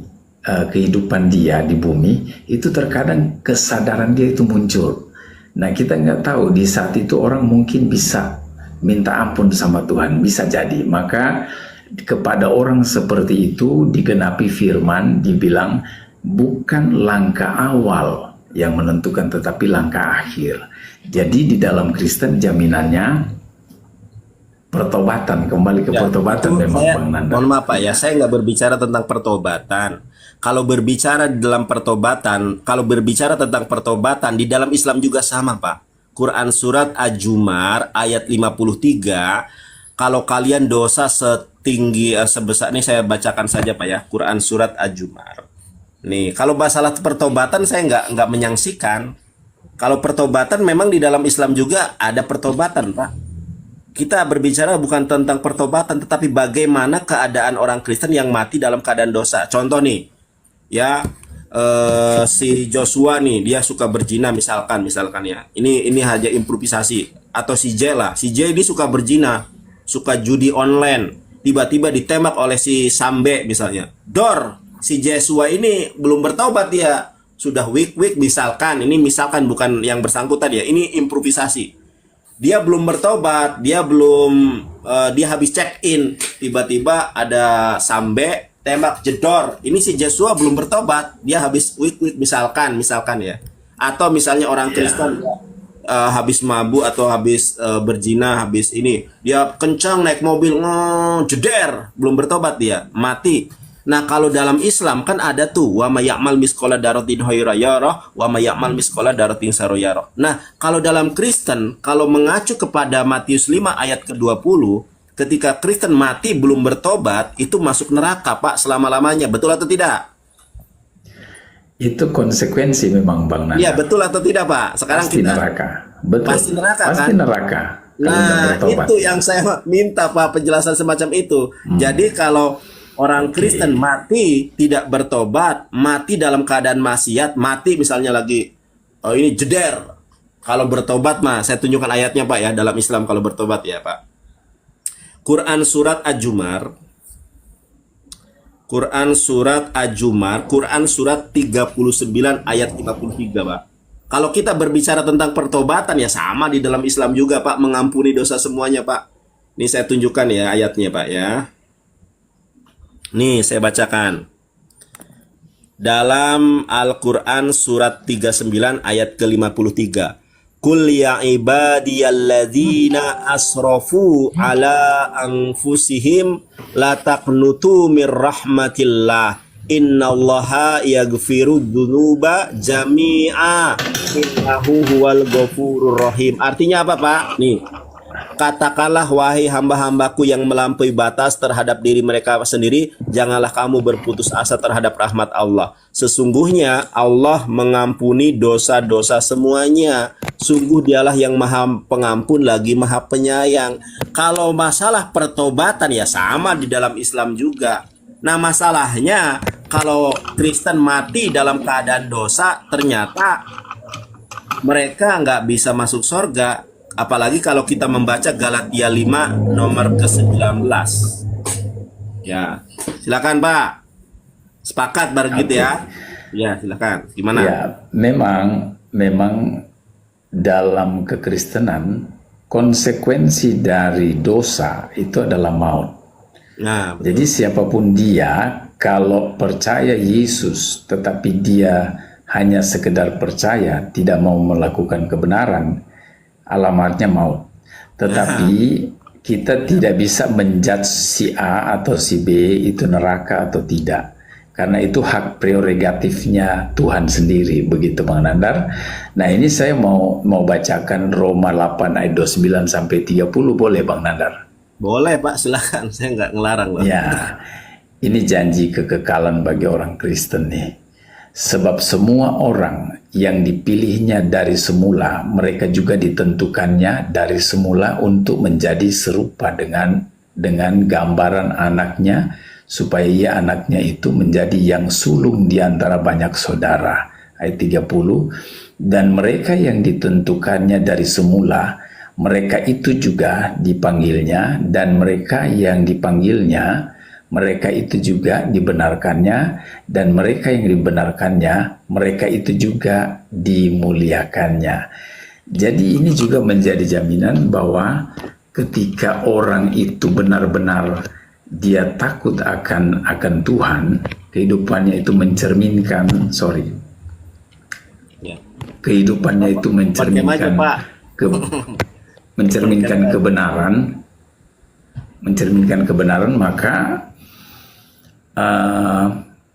kehidupan dia di bumi, itu terkadang kesadaran dia itu muncul. Nah, kita nggak tahu di saat itu orang mungkin bisa minta ampun sama Tuhan, bisa jadi. Maka kepada orang seperti itu digenapi firman, dibilang bukan langkah awal yang menentukan tetapi langkah akhir. Jadi di dalam Kristen jaminannya pertobatan, kembali ke Ya, pertobatan itu memang saya, Bang Nanda. mohon maaf Pak ya, saya nggak berbicara tentang pertobatan. Kalau berbicara dalam pertobatan, kalau berbicara tentang pertobatan di dalam Islam juga sama Pak. Quran surat Az-Zumar ayat 53, kalau kalian dosa setinggi sebesar ini, saya bacakan saja Pak ya, Quran surat Az-Zumar. Nih, kalau masalah pertobatan saya nggak menyaksikan. Kalau pertobatan memang di dalam Islam juga ada pertobatan Pak. Kita berbicara bukan tentang pertobatan, tetapi bagaimana keadaan orang Kristen yang mati dalam keadaan dosa. Contoh nih, ya, si Joshua nih, dia suka berzina misalkan ya. Ini hanya improvisasi. Atau si J lah, si J ini suka berzina, suka judi online. Tiba-tiba ditembak oleh si Sambe misalnya. Dor, si Joshua ini belum bertobat dia. Sudah week misalkan, ini misalkan bukan yang bersangkutan ya. Ini improvisasi. Dia belum bertobat, dia habis check in, tiba-tiba ada Sambe tembak jedor. Ini si Joshua belum bertobat, dia habis week misalkan ya. Atau misalnya orang Kristen habis mabuk atau habis berzina, habis ini dia kencang naik mobil, jeder, belum bertobat dia, mati. Nah, kalau dalam Islam kan ada tuh wa may ya'mal misqala dzarratin khairan yarah wa may ya'mal misqala dzarratin syarran yarah. Nah, kalau dalam Kristen, kalau mengacu kepada Matius 5 ayat ke-20, ketika Kristen mati belum bertobat, itu masuk neraka Pak selama-lamanya. Betul atau tidak? Itu konsekuensi memang Bang Nanda. Iya, betul atau tidak Pak? Sekarang Pasti kita neraka. Betul. pasti neraka Pasti kan? neraka. Kalau nggak Nah, bertobat. itu yang saya minta Pak, penjelasan semacam itu. Jadi kalau orang Kristen mati tidak bertobat, mati dalam keadaan maksiat, mati misalnya lagi ini jeder. Kalau bertobat mah, saya tunjukkan ayatnya Pak ya, dalam Islam kalau bertobat ya Pak. Quran surat Az-Zumar, Quran surat Az-Zumar, Quran surat 39 ayat 53 Pak. Kalau kita berbicara tentang pertobatan ya sama di dalam Islam juga Pak, mengampuni dosa semuanya Pak. Ini saya tunjukkan ya ayatnya Pak ya. Nih saya bacakan. Dalam Al-Quran surat 39 ayat ke-53. Qul ya ibadiyalladzina asrafu ala anfusihim la taqnutu mir rahmatillah. Innallaha yaghfiru dzunuba jami'a innahu huwal ghafurur rahim. Artinya apa Pak? Nih. Katakanlah wahai hamba-hambaku yang melampaui batas terhadap diri mereka sendiri, janganlah kamu berputus asa terhadap rahmat Allah. Sesungguhnya Allah mengampuni dosa-dosa semuanya. Sungguh dialah yang maha pengampun lagi maha penyayang. Kalau masalah pertobatan ya sama di dalam Islam juga. Nah masalahnya kalau Kristen mati dalam keadaan dosa, ternyata mereka nggak bisa masuk surga. Apalagi kalau kita membaca Galatia 5 nomor ke-19. Ya, silakan Pak. Sepakat begitu ya? Ya, silakan. Gimana? Ya, memang dalam kekristenan konsekuensi dari dosa itu adalah maut. Nah, betul. Jadi siapapun dia, kalau percaya Yesus tetapi dia hanya sekedar percaya, tidak mau melakukan kebenaran, alamatnya maut. Tetapi kita tidak bisa menjudge si A atau si B itu neraka atau tidak, karena itu hak prerogatifnya Tuhan sendiri, begitu Bang Nandar. Nah ini saya mau bacakan Roma 8 ayat 29 sampai 30, boleh Bang Nandar? Boleh Pak, silakan. Saya nggak ngelarang loh. Ya, ini janji kekekalan bagi orang Kristen nih. Sebab semua orang yang dipilihnya dari semula, mereka juga ditentukannya dari semula untuk menjadi serupa dengan gambaran anaknya, supaya ia anaknya itu menjadi yang sulung di antara banyak saudara. Ayat 30, dan mereka yang ditentukannya dari semula, mereka itu juga dipanggilnya, dan mereka yang dipanggilnya, mereka itu juga dibenarkannya, dan mereka yang dibenarkannya, mereka itu juga dimuliakannya. Jadi ini juga menjadi jaminan bahwa ketika orang itu benar-benar dia takut akan Tuhan, kehidupannya itu mencerminkan, Ya. kehidupannya itu mencerminkan Pak. mencerminkan kebenaran, mencerminkan kebenaran, maka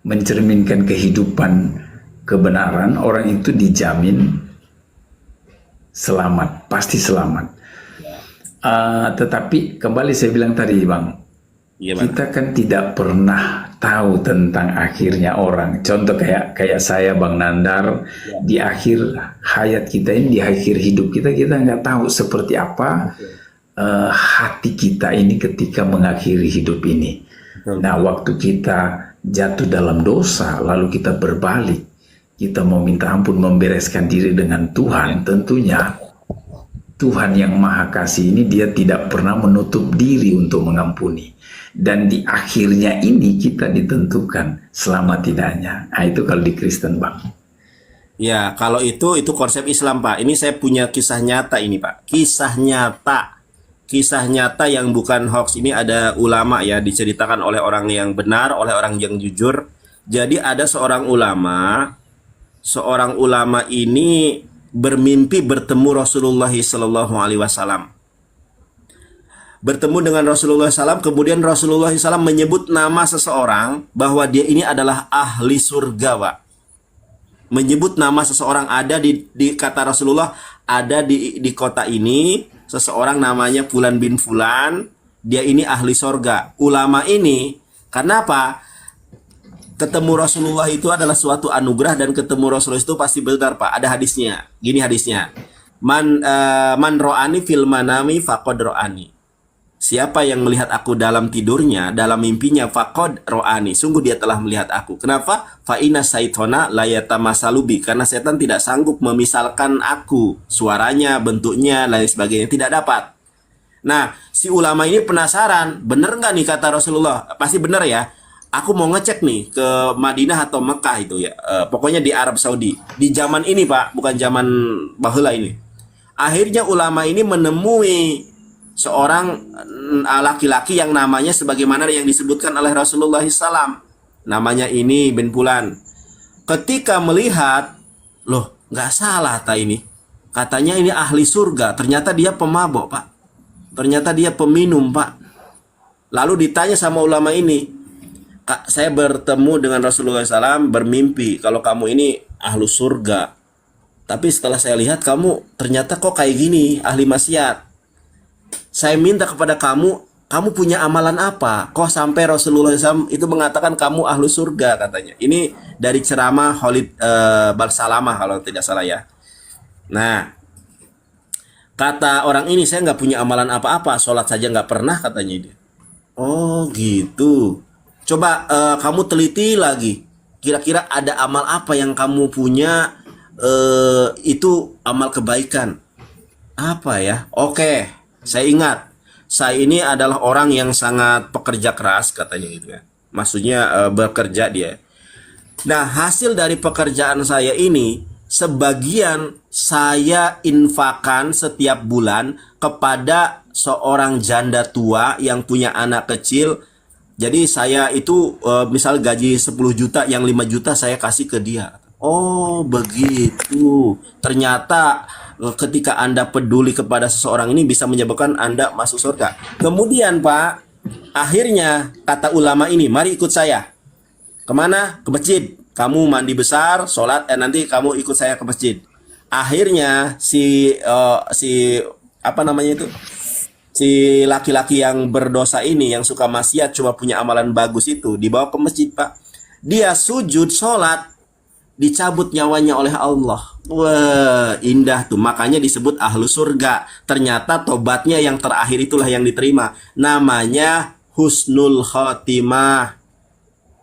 mencerminkan kehidupan kebenaran, orang itu dijamin selamat, pasti selamat. Tetapi kembali saya bilang tadi, Bang, kita kan tidak pernah tahu tentang akhirnya orang. Contoh kayak saya, Bang Nandar, di akhir hayat kita ini, di akhir hidup kita nggak tahu seperti apa hati kita ini ketika mengakhiri hidup ini. Nah, waktu kita jatuh dalam dosa, lalu kita berbalik, kita mau minta ampun, membereskan diri dengan Tuhan, tentunya Tuhan yang Maha Kasih ini dia tidak pernah menutup diri untuk mengampuni. Dan di akhirnya ini kita ditentukan selamat tidaknya. Nah, itu kalau di Kristen, Bang. Ya, kalau itu konsep Islam, Pak. Ini saya punya kisah nyata ini, Pak. Kisah nyata yang bukan hoax. Ini ada ulama ya, diceritakan oleh orang yang benar, oleh orang yang jujur. Jadi ada seorang ulama ini bermimpi bertemu Rasulullah Sallallahu Alaihi Wasallam. Bertemu dengan Rasulullah SAW, kemudian Rasulullah SAW menyebut nama seseorang bahwa dia ini adalah ahli surga, Pak. Menyebut nama seseorang, ada di kata Rasulullah, ada di kota ini seseorang namanya Fulan bin Fulan, dia ini ahli surga. Ulama ini, karena apa? Ketemu Rasulullah itu adalah suatu anugerah, dan ketemu Rasulullah itu pasti benar, Pak. Ada hadisnya. Gini hadisnya. Man ro'ani fil manami faqad ro'ani. Siapa yang melihat aku dalam tidurnya, dalam mimpinya, faqad ro'ani. Sungguh dia telah melihat aku. Kenapa? Fa inna syaitona la yatamasalubi. Karena setan tidak sanggup memisalkan aku. Suaranya, bentuknya, lain sebagainya. Tidak dapat. Nah, si ulama ini penasaran. Bener nggak nih kata Rasulullah? Pasti bener ya. Aku mau ngecek nih ke Madinah atau Mekah itu ya. Pokoknya di Arab Saudi. Di zaman ini, Pak, bukan zaman baheula ini. Akhirnya ulama ini menemui seorang laki-laki yang namanya sebagaimana yang disebutkan oleh Rasulullah SAW. Namanya ini bin Fulan. Ketika melihat, loh, nggak salah ini. Katanya ini ahli surga. Ternyata dia pemabok, Pak. Ternyata dia peminum, Pak. Lalu ditanya sama ulama ini, Kak, saya bertemu dengan Rasulullah SAW, bermimpi kalau kamu ini ahlu surga. Tapi setelah saya lihat kamu ternyata kok kayak gini, ahli maksiat. Saya minta kepada kamu punya amalan apa? Kok sampai Rasulullah SAW itu mengatakan kamu ahlu surga katanya. Ini dari ceramah Khalid Barsalamah kalau tidak salah ya. Nah, kata orang ini, saya nggak punya amalan apa-apa, sholat saja nggak pernah katanya dia. Oh gitu. Coba kamu teliti lagi. Kira-kira ada amal apa yang kamu punya itu amal kebaikan. Apa ya? Oke, saya ingat. Saya ini adalah orang yang sangat pekerja keras katanya gitu ya. Maksudnya bekerja dia. Nah, hasil dari pekerjaan saya ini sebagian saya infakan setiap bulan kepada seorang janda tua yang punya anak kecil. Jadi saya itu misal gaji 10 juta, yang 5 juta saya kasih ke dia. Oh begitu. Ternyata ketika Anda peduli kepada seseorang ini bisa menyebabkan Anda masuk surga. Kemudian Pak, akhirnya kata ulama ini, mari ikut saya. Kemana? Ke masjid. Kamu mandi besar, sholat, nanti kamu ikut saya ke masjid. Akhirnya si laki-laki yang berdosa ini, yang suka maksiat, cuma punya amalan bagus itu, dibawa ke masjid, Pak. Dia sujud, sholat, dicabut nyawanya oleh Allah. Wah, indah tuh. Makanya disebut ahlu surga. Ternyata tobatnya yang terakhir itulah yang diterima. Namanya husnul khotimah.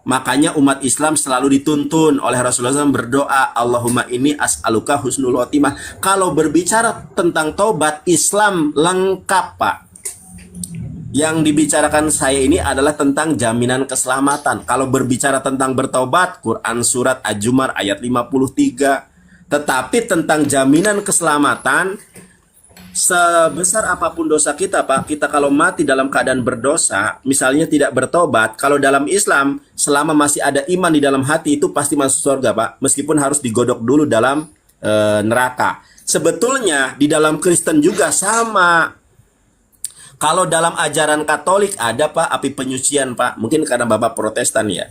Makanya umat Islam selalu dituntun oleh Rasulullah SAW berdoa, Allahumma inni as'aluka husnul khotimah. Kalau berbicara tentang tobat, Islam lengkap, Pak. Yang dibicarakan saya ini adalah tentang jaminan keselamatan. Kalau berbicara tentang bertobat, Quran surat Az-Zumar ayat 53. Tetapi tentang jaminan keselamatan, sebesar apapun dosa kita, Pak, kita kalau mati dalam keadaan berdosa, misalnya tidak bertobat, kalau dalam Islam, selama masih ada iman di dalam hati, itu pasti masuk surga, Pak. Meskipun harus digodok dulu dalam neraka. Sebetulnya di dalam Kristen juga sama. Kalau dalam ajaran Katolik ada Pak api penyucian Pak. Mungkin karena Bapak Protestan ya.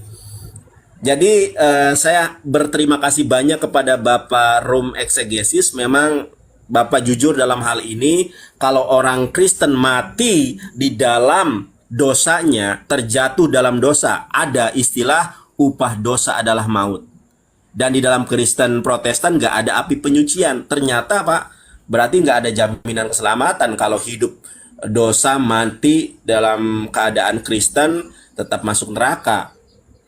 Jadi saya berterima kasih banyak kepada Bapak Rum Exegesis. Memang Bapak jujur dalam hal ini. Kalau orang Kristen mati di dalam dosanya, terjatuh dalam dosa, ada istilah upah dosa adalah maut. Dan di dalam Kristen Protestan nggak ada api penyucian. Ternyata Pak, berarti nggak ada jaminan keselamatan kalau hidup dosa mati dalam keadaan Kristen tetap masuk neraka.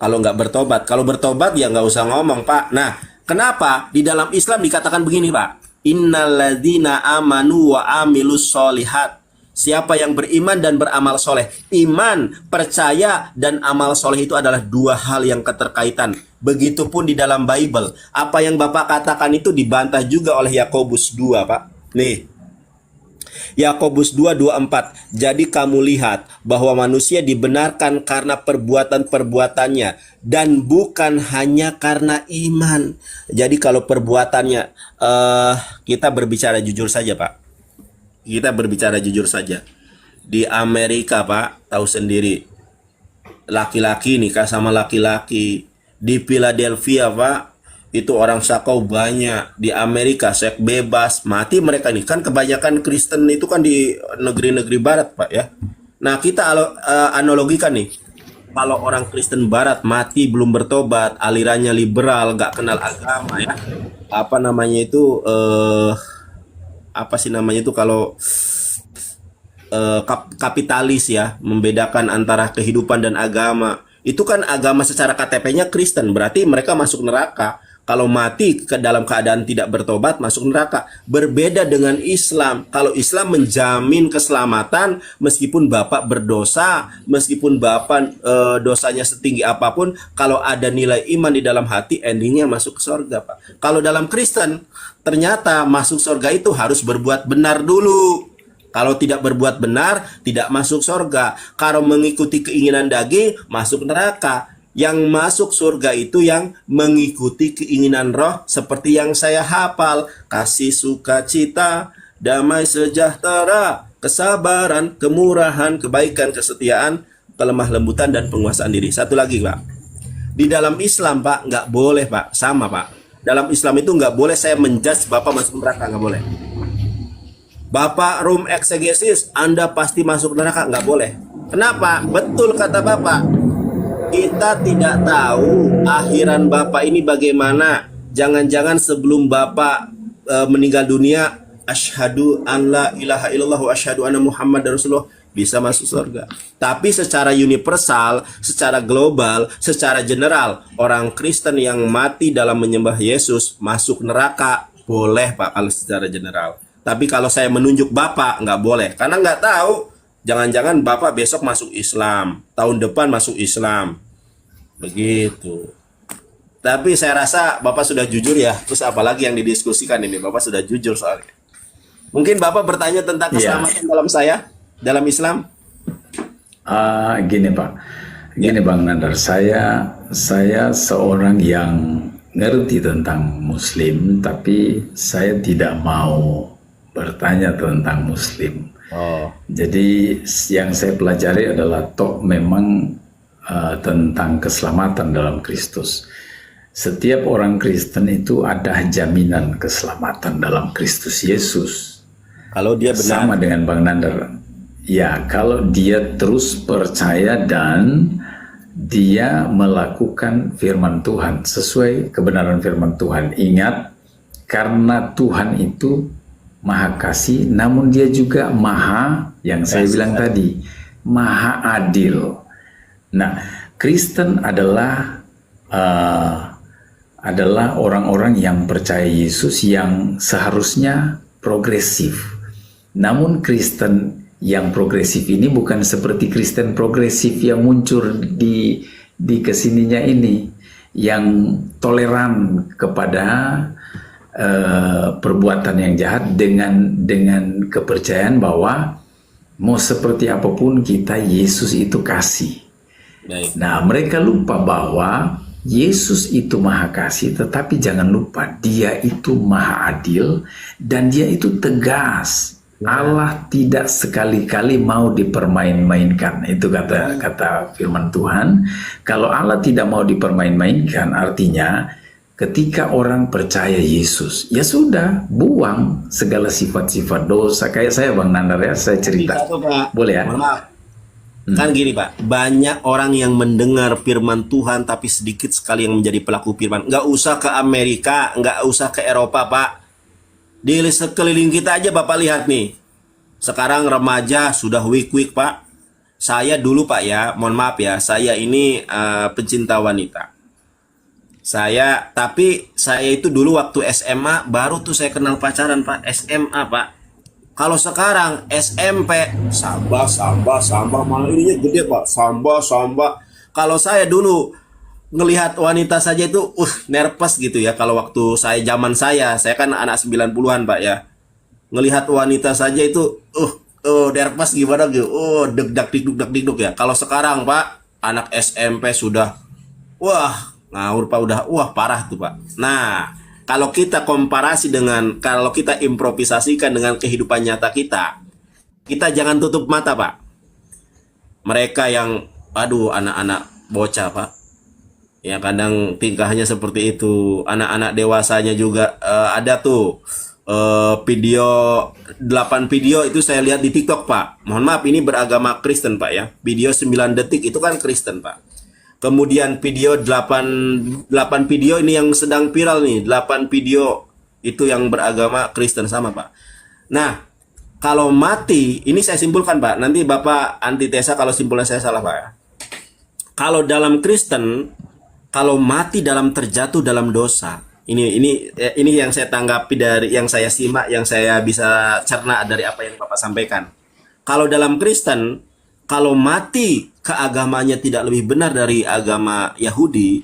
Kalau nggak bertobat. Kalau bertobat ya nggak usah ngomong Pak. Nah, kenapa di dalam Islam dikatakan begini Pak? Innalladzina amanu wa amilus solihat. Siapa yang beriman dan beramal soleh. Iman, percaya, dan amal soleh itu adalah dua hal yang keterkaitan. Begitupun di dalam Bible. Apa yang Bapak katakan itu dibantah juga oleh Yakobus 2, Pak. Nih. Yakobus 2:24. Jadi kamu lihat bahwa manusia dibenarkan karena perbuatan-perbuatannya dan bukan hanya karena iman. Jadi kalau perbuatannya, kita berbicara jujur saja, Pak. Kita berbicara jujur saja. Di Amerika, Pak, tahu sendiri. Laki-laki nikah sama laki-laki. Di Philadelphia, Pak, itu orang sakau banyak. Di Amerika seks bebas, mati mereka nih. Kan kebanyakan Kristen itu kan di negeri-negeri barat, Pak ya. Nah, kita analogikan nih. Kalau orang Kristen barat mati belum bertobat, alirannya liberal, nggak kenal agama ya. Apa namanya itu apa sih namanya itu kalau kapitalis ya, membedakan antara kehidupan dan agama. Itu kan agama secara KTP-nya Kristen, berarti mereka masuk neraka. Kalau mati ke dalam keadaan tidak bertobat masuk neraka. Berbeda dengan Islam. Kalau Islam menjamin keselamatan meskipun Bapak berdosa, meskipun Bapak dosanya setinggi apapun, kalau ada nilai iman di dalam hati, endingnya masuk ke surga, Pak. Kalau dalam Kristen, ternyata masuk surga itu harus berbuat benar dulu. Kalau tidak berbuat benar, tidak masuk surga. Kalau mengikuti keinginan daging, masuk neraka. Yang masuk surga itu yang mengikuti keinginan roh, seperti yang saya hafal. Kasih, sukacita, damai sejahtera, kesabaran, kemurahan, kebaikan, kesetiaan, kelemah lembutan, dan penguasaan diri. Satu lagi, Pak. Di dalam Islam, Pak, nggak boleh, Pak. Sama, Pak. Dalam Islam itu nggak boleh saya menjudge Bapak masuk neraka, nggak boleh. Bapak Rum Exegesis, Anda pasti masuk neraka, nggak boleh. Kenapa? Betul kata Bapak. Kita tidak tahu akhiran Bapak ini bagaimana. Jangan-jangan sebelum Bapak meninggal dunia, asyhadu an la ilaha illallah wa asyhadu anna Muhammad Rasulullah, bisa masuk surga. Tapi secara universal, secara global, secara general, orang Kristen yang mati dalam menyembah Yesus masuk neraka, boleh Pak kalau secara general. Tapi kalau saya menunjuk Bapak, nggak boleh. Karena nggak tahu. Jangan-jangan Bapak besok masuk Islam. Tahun depan masuk Islam. Begitu. Tapi saya rasa Bapak sudah jujur ya. Terus apalagi yang didiskusikan ini. Bapak sudah jujur soalnya. Mungkin Bapak bertanya tentang keselamatan dalam dalam Islam? Gini Pak. Gini Bang Nandar. Saya seorang yang ngerti tentang Muslim. Tapi saya tidak mau bertanya tentang Muslim. Jadi yang saya pelajari adalah memang tentang keselamatan dalam Kristus. Setiap orang Kristen itu ada jaminan keselamatan dalam Kristus Yesus. Kalau dia benar. Sama dengan Bang Nandar. Ya, kalau dia terus percaya dan dia melakukan firman Tuhan sesuai kebenaran firman Tuhan. Ingat, karena Tuhan itu Maha Kasih, namun dia juga Maha, yang saya bilang tadi, Maha Adil. Nah, Kristen adalah orang-orang yang percaya Yesus yang seharusnya progresif. Namun Kristen yang progresif ini bukan seperti Kristen progresif yang muncul di kesininya ini, yang toleran kepada perbuatan yang jahat dengan kepercayaan bahwa mau seperti apapun kita, Yesus itu kasih. Baik. Nah, mereka lupa bahwa Yesus itu Maha Kasih, tetapi jangan lupa dia itu Maha Adil dan dia itu tegas. Allah tidak sekali-kali mau dipermain-mainkan. Itu kata firman Tuhan. Kalau Allah tidak mau dipermain-mainkan, artinya ketika orang percaya Yesus, ya sudah, buang segala sifat-sifat dosa. Kayak saya, Bang Nandar, ya, saya cerita. Bisa tuh, Pak. Boleh ya? Mohon maaf. Kan gini, Pak, banyak orang yang mendengar firman Tuhan tapi sedikit sekali yang menjadi pelaku firman. Nggak usah ke Amerika, nggak usah ke Eropa, Pak. Di sekeliling kita aja Bapak lihat nih. Sekarang remaja sudah weak-weak, Pak. Saya dulu, Pak, ya, mohon maaf ya, saya ini pencinta wanita. Tapi saya itu dulu waktu SMA baru tuh saya kenal pacaran, Pak. SMA, Pak. Kalau sekarang SMP samba malah ininya gede, Pak. Samba. Kalau saya dulu ngelihat wanita saja itu nervous gitu ya. Kalau waktu zaman saya kan anak 90-an, Pak, ya. Ngelihat wanita saja itu nervous gimana gitu. Deg-dak dikduk ya. Kalau sekarang, Pak, anak SMP sudah ngawur, Pak, udah parah tuh, Pak. Nah, kalau kita komparasi kalau kita improvisasikan dengan kehidupan nyata kita jangan tutup mata, Pak. Mereka yang, anak-anak bocah, Pak, ya kadang tingkahnya seperti itu. Anak-anak dewasanya juga ada tuh video 8 video itu saya lihat di TikTok, Pak. Mohon maaf, ini beragama Kristen, Pak, ya. Video 9 detik itu kan Kristen, Pak. Kemudian video 8 video ini yang sedang viral nih, 8 video itu yang beragama Kristen sama, Pak. Nah, kalau mati, ini saya simpulkan, Pak. Nanti Bapak antitesa kalau simpulan saya salah, Pak, ya. Kalau dalam Kristen, kalau mati terjatuh dalam dosa. Ini yang saya tanggapi dari yang saya simak, yang saya bisa cerna dari apa yang Bapak sampaikan. Kalau dalam Kristen, kalau mati keagamanya tidak lebih benar dari agama Yahudi,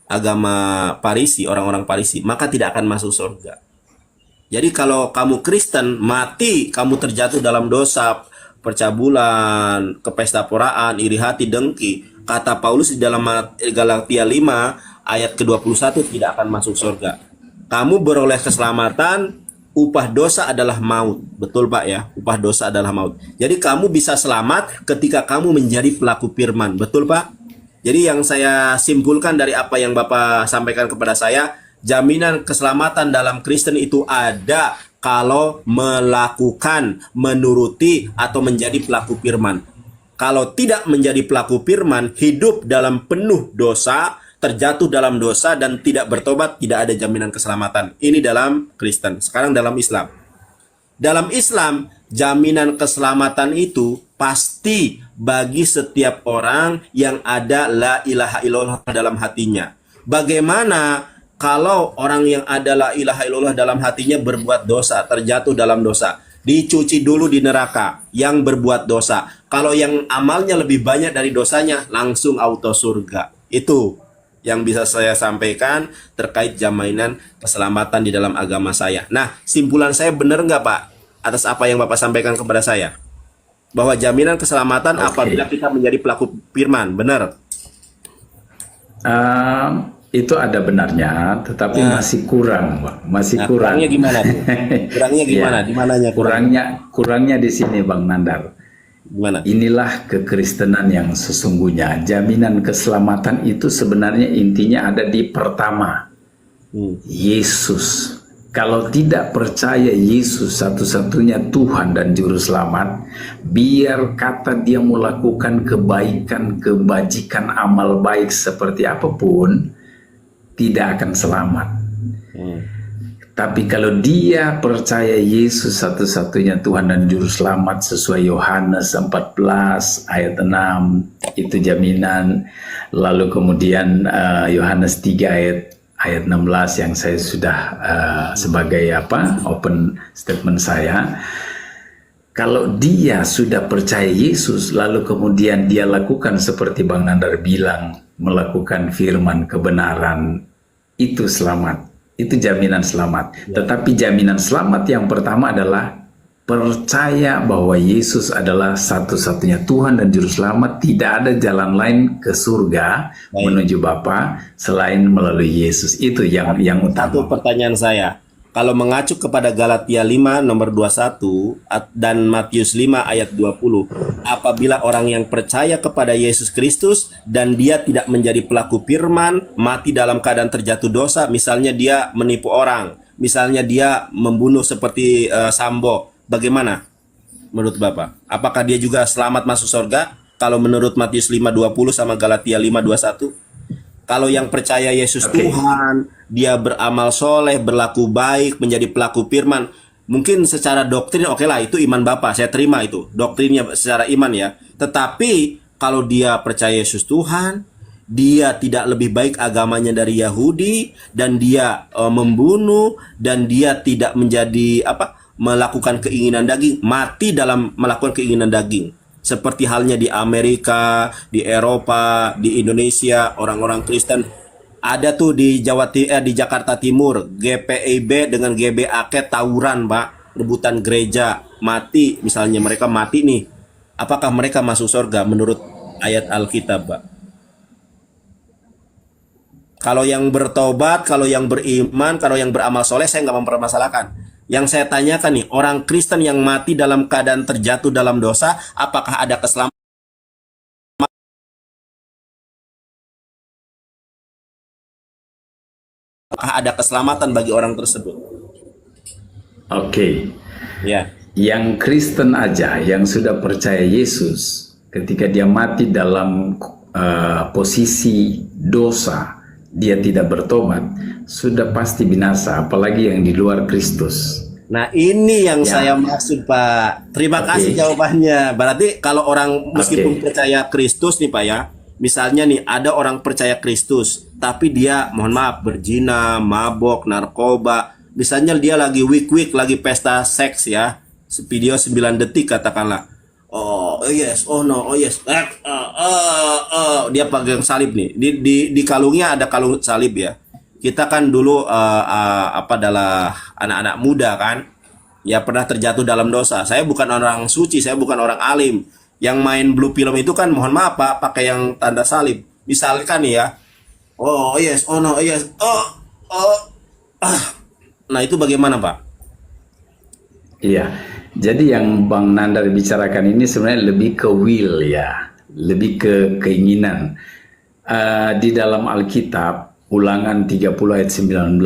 agama Parisi, orang-orang Parisi, maka tidak akan masuk surga. Jadi kalau kamu Kristen, mati kamu terjatuh dalam dosa, percabulan, kepestaporaan, iri hati, dengki, kata Paulus di dalam Galatia 5 ayat ke-21 tidak akan masuk surga. Kamu beroleh keselamatan, upah dosa adalah maut. Betul, Pak, ya? Upah dosa adalah maut. Jadi kamu bisa selamat ketika kamu menjadi pelaku firman. Betul, Pak? Jadi yang saya simpulkan dari apa yang Bapak sampaikan kepada saya, jaminan keselamatan dalam Kristen itu ada kalau melakukan, menuruti, atau menjadi pelaku firman. Kalau tidak menjadi pelaku firman, hidup dalam penuh dosa, terjatuh dalam dosa dan tidak bertobat, tidak ada jaminan keselamatan. Ini dalam Kristen. Sekarang dalam Islam. Dalam Islam, jaminan keselamatan itu pasti bagi setiap orang yang ada la ilaha illallah dalam hatinya. Bagaimana kalau orang yang ada la ilaha illallah dalam hatinya berbuat dosa, terjatuh dalam dosa? Dicuci dulu di neraka yang berbuat dosa. Kalau yang amalnya lebih banyak dari dosanya, langsung auto surga. Itu yang bisa saya sampaikan terkait jaminan keselamatan di dalam agama saya. Nah, simpulan saya benar nggak, Pak, atas apa yang Bapak sampaikan kepada saya? Bahwa jaminan keselamatan apabila kita menjadi pelaku firman, benar? Itu ada benarnya, tetapi masih kurang, Pak. Masih kurang. Kurangnya gimana tuh? Kurangnya gimana? Di mananya? Kurangnya di sini, Bang Nandar. Gimana? Inilah kekristenan yang sesungguhnya. Jaminan keselamatan itu sebenarnya intinya ada di pertama, Yesus. Kalau tidak percaya Yesus satu-satunya Tuhan dan Juru Selamat, biar kata dia melakukan kebaikan, kebajikan, amal baik seperti apapun, tidak akan selamat. Tapi kalau dia percaya Yesus satu-satunya Tuhan dan Juru Selamat sesuai Yohanes 14 ayat 6, itu jaminan. Lalu kemudian Yohanes 3 ayat 16 yang saya sudah sebagai open statement saya. Kalau dia sudah percaya Yesus, lalu kemudian dia lakukan seperti Bang Nandar bilang, melakukan firman kebenaran, itu selamat. Itu jaminan selamat. Tetapi jaminan selamat yang pertama adalah percaya bahwa Yesus adalah satu-satunya Tuhan dan Juru Selamat. Tidak ada jalan lain ke surga menuju Bapa selain melalui Yesus. Itu yang utama. Satu pertanyaan saya. Kalau mengacu kepada Galatia 5 nomor 21 dan Matius 5 ayat 20, apabila orang yang percaya kepada Yesus Kristus dan dia tidak menjadi pelaku firman, mati dalam keadaan terjatuh dosa, misalnya dia menipu orang, misalnya dia membunuh seperti Sambo, bagaimana menurut Bapak? Apakah dia juga selamat masuk surga? Kalau menurut Matius 5:20 sama Galatia 5:21? Kalau yang percaya Yesus Tuhan, dia beramal soleh, berlaku baik, menjadi pelaku firman. Mungkin secara doktrin oke lah, itu iman Bapak, saya terima itu. Doktrinnya secara iman ya. Tetapi kalau dia percaya Yesus Tuhan, dia tidak lebih baik agamanya dari Yahudi, dan dia membunuh, dan dia tidak menjadi melakukan keinginan daging, mati dalam melakukan keinginan daging. Seperti halnya di Amerika, di Eropa, di Indonesia, orang-orang Kristen ada tuh di di Jakarta Timur, GPIB dengan GBAK tawuran, Pak, rebutan gereja, mati, misalnya mereka mati nih. Apakah mereka masuk surga menurut ayat Alkitab, Pak? Kalau yang bertobat, kalau yang beriman, kalau yang beramal soleh, saya nggak mempermasalahkan. Yang saya tanyakan nih, orang Kristen yang mati dalam keadaan terjatuh dalam dosa, apakah ada keselamatan? Apakah ada keselamatan bagi orang tersebut? Oke. Ya. Yang Kristen aja yang sudah percaya Yesus, ketika dia mati dalam posisi dosa, dia tidak bertobat, sudah pasti binasa, apalagi yang di luar Kristus. Nah, ini yang saya maksud, Pak. Terima kasih jawabannya. Berarti kalau orang meskipun percaya Kristus nih, Pak ya, misalnya nih ada orang percaya Kristus, tapi dia mohon maaf berzina, mabok, narkoba. Misalnya dia lagi week lagi pesta seks ya, video 9 detik katakanlah. Oh yes, oh no, oh yes. Dia pegang salib nih. Di kalungnya ada kalung salib ya. Kita kan dulu adalah anak-anak muda kan, ya pernah terjatuh dalam dosa. Saya bukan orang suci, saya bukan orang alim. Yang main blue film itu kan mohon maaf Pak, pakai yang tanda salib. Misalkan nih ya, oh yes, oh no, oh yes, Nah itu bagaimana Pak? Iya, jadi yang Bang Nandar bicarakan ini sebenarnya lebih ke will ya, lebih ke keinginan. Di dalam Alkitab, Ulangan 30 ayat 19,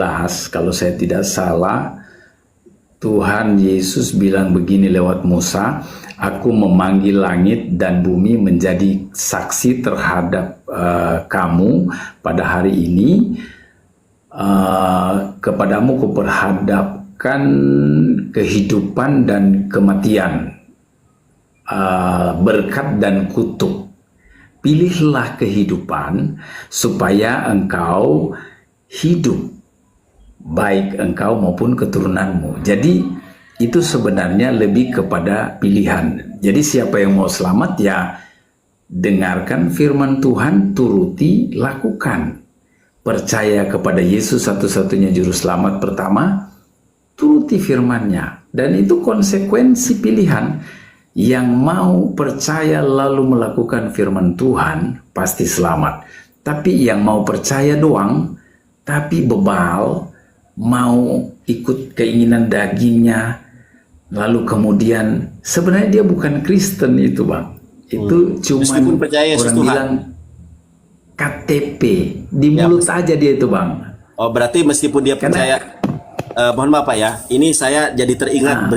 kalau saya tidak salah, Tuhan Yesus bilang begini lewat Musa, aku memanggil langit dan bumi menjadi saksi terhadap kamu pada hari ini. Kepadamu kuperhadapkan kehidupan dan kematian, berkat dan kutuk. Pilihlah kehidupan supaya engkau hidup, baik engkau maupun keturunanmu. Jadi itu sebenarnya lebih kepada pilihan. Jadi siapa yang mau selamat ya dengarkan firman Tuhan, turuti, lakukan. Percaya kepada Yesus satu-satunya juru selamat pertama, turuti firman-Nya. Dan itu konsekuensi pilihan. Yang mau percaya lalu melakukan firman Tuhan pasti selamat. Tapi yang mau percaya doang tapi bebal, mau ikut keinginan dagingnya, lalu kemudian sebenarnya dia bukan Kristen itu Bang. Itu cuma orang bilang KTP di mulut aja dia itu Bang. Oh berarti meskipun dia percaya, mohon maaf Pak ya, ini saya jadi teringat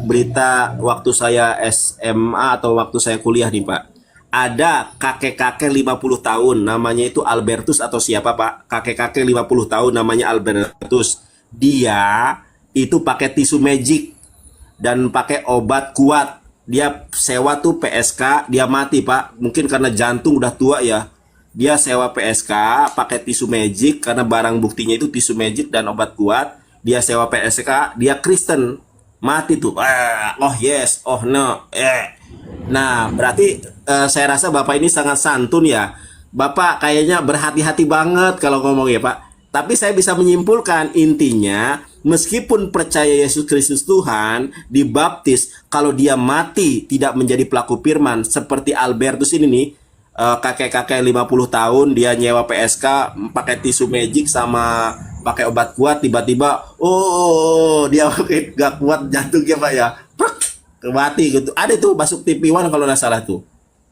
berita waktu saya SMA atau waktu saya kuliah nih Pak. Ada kakek-kakek 50 tahun, namanya itu Albertus atau siapa Pak? Kakek-kakek 50 tahun namanya Albertus. Dia itu pakai tisu magic dan pakai obat kuat. Dia sewa tuh PSK, dia mati Pak. Mungkin karena jantung udah tua ya. Dia sewa PSK, pakai tisu magic karena barang buktinya itu tisu magic dan obat kuat. Dia sewa PSK, dia Kristen, mati tuh. Oh yes, oh no. Nah, berarti saya rasa Bapak ini sangat santun ya. Bapak kayaknya berhati-hati banget kalau ngomong ya Pak. Tapi saya bisa menyimpulkan intinya, meskipun percaya Yesus Kristus Tuhan, dibaptis, kalau dia mati tidak menjadi pelaku firman, seperti Albertus ini nih, kakek-kakek 50 tahun, dia nyewa PSK, pakai tisu magic sama pakai obat kuat, tiba-tiba dia gak kuat jantungnya Pak ya, mati gitu. Ada tuh masuk TV One kalau nggak salah tuh,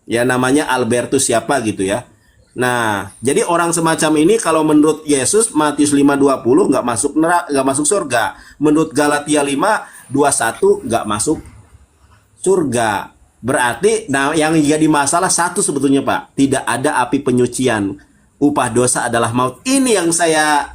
ya namanya Albertus siapa gitu ya. Nah, jadi orang semacam ini kalau menurut Yesus Matius 5:20 nggak masuk neraka, nggak masuk surga. Menurut Galatia 5:21 nggak masuk surga. Berarti, nah yang jadi masalah satu sebetulnya Pak, tidak ada api penyucian. Upah dosa adalah maut. Ini yang saya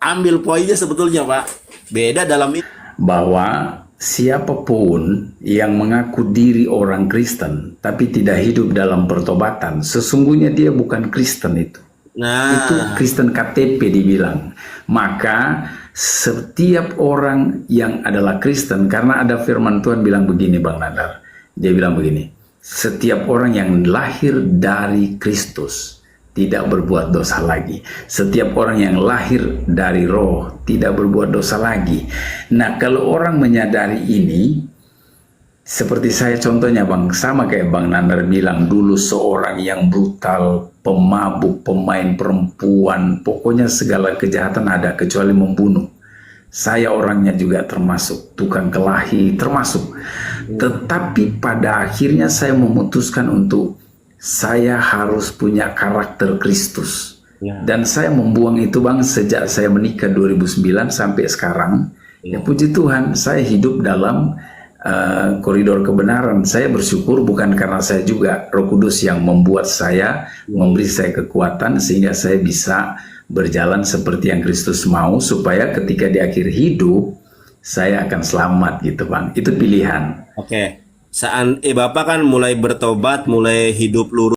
ambil poinnya sebetulnya Pak. Beda dalam itu. Bahwa siapapun yang mengaku diri orang Kristen tapi tidak hidup dalam pertobatan, sesungguhnya dia bukan Kristen itu. Itu Nah, Kristen KTP dibilang. Maka setiap orang yang adalah Kristen, karena ada firman Tuhan bilang begini Bang Nadar. Dia bilang begini, setiap orang yang lahir dari Kristus tidak berbuat dosa lagi. Setiap orang yang lahir dari Roh tidak berbuat dosa lagi. Nah, kalau orang menyadari ini, seperti saya contohnya Bang, sama kayak Bang Nandar bilang dulu, seorang yang brutal, pemabuk, pemain perempuan, pokoknya segala kejahatan ada kecuali membunuh. Saya orangnya juga termasuk, tukang kelahi termasuk. Tetapi pada akhirnya saya memutuskan untuk saya harus punya karakter Kristus. ya. Dan saya membuang itu Bang sejak saya menikah 2009 sampai sekarang. Ya puji Tuhan, saya hidup dalam koridor kebenaran. Saya bersyukur bukan karena saya juga Roh Kudus yang membuat saya, memberi saya kekuatan sehingga saya bisa berjalan seperti yang Kristus mau, supaya ketika di akhir hidup saya akan selamat gitu Bang. Itu pilihan. Oke. Saat Bapak kan mulai bertobat, mulai hidup lurus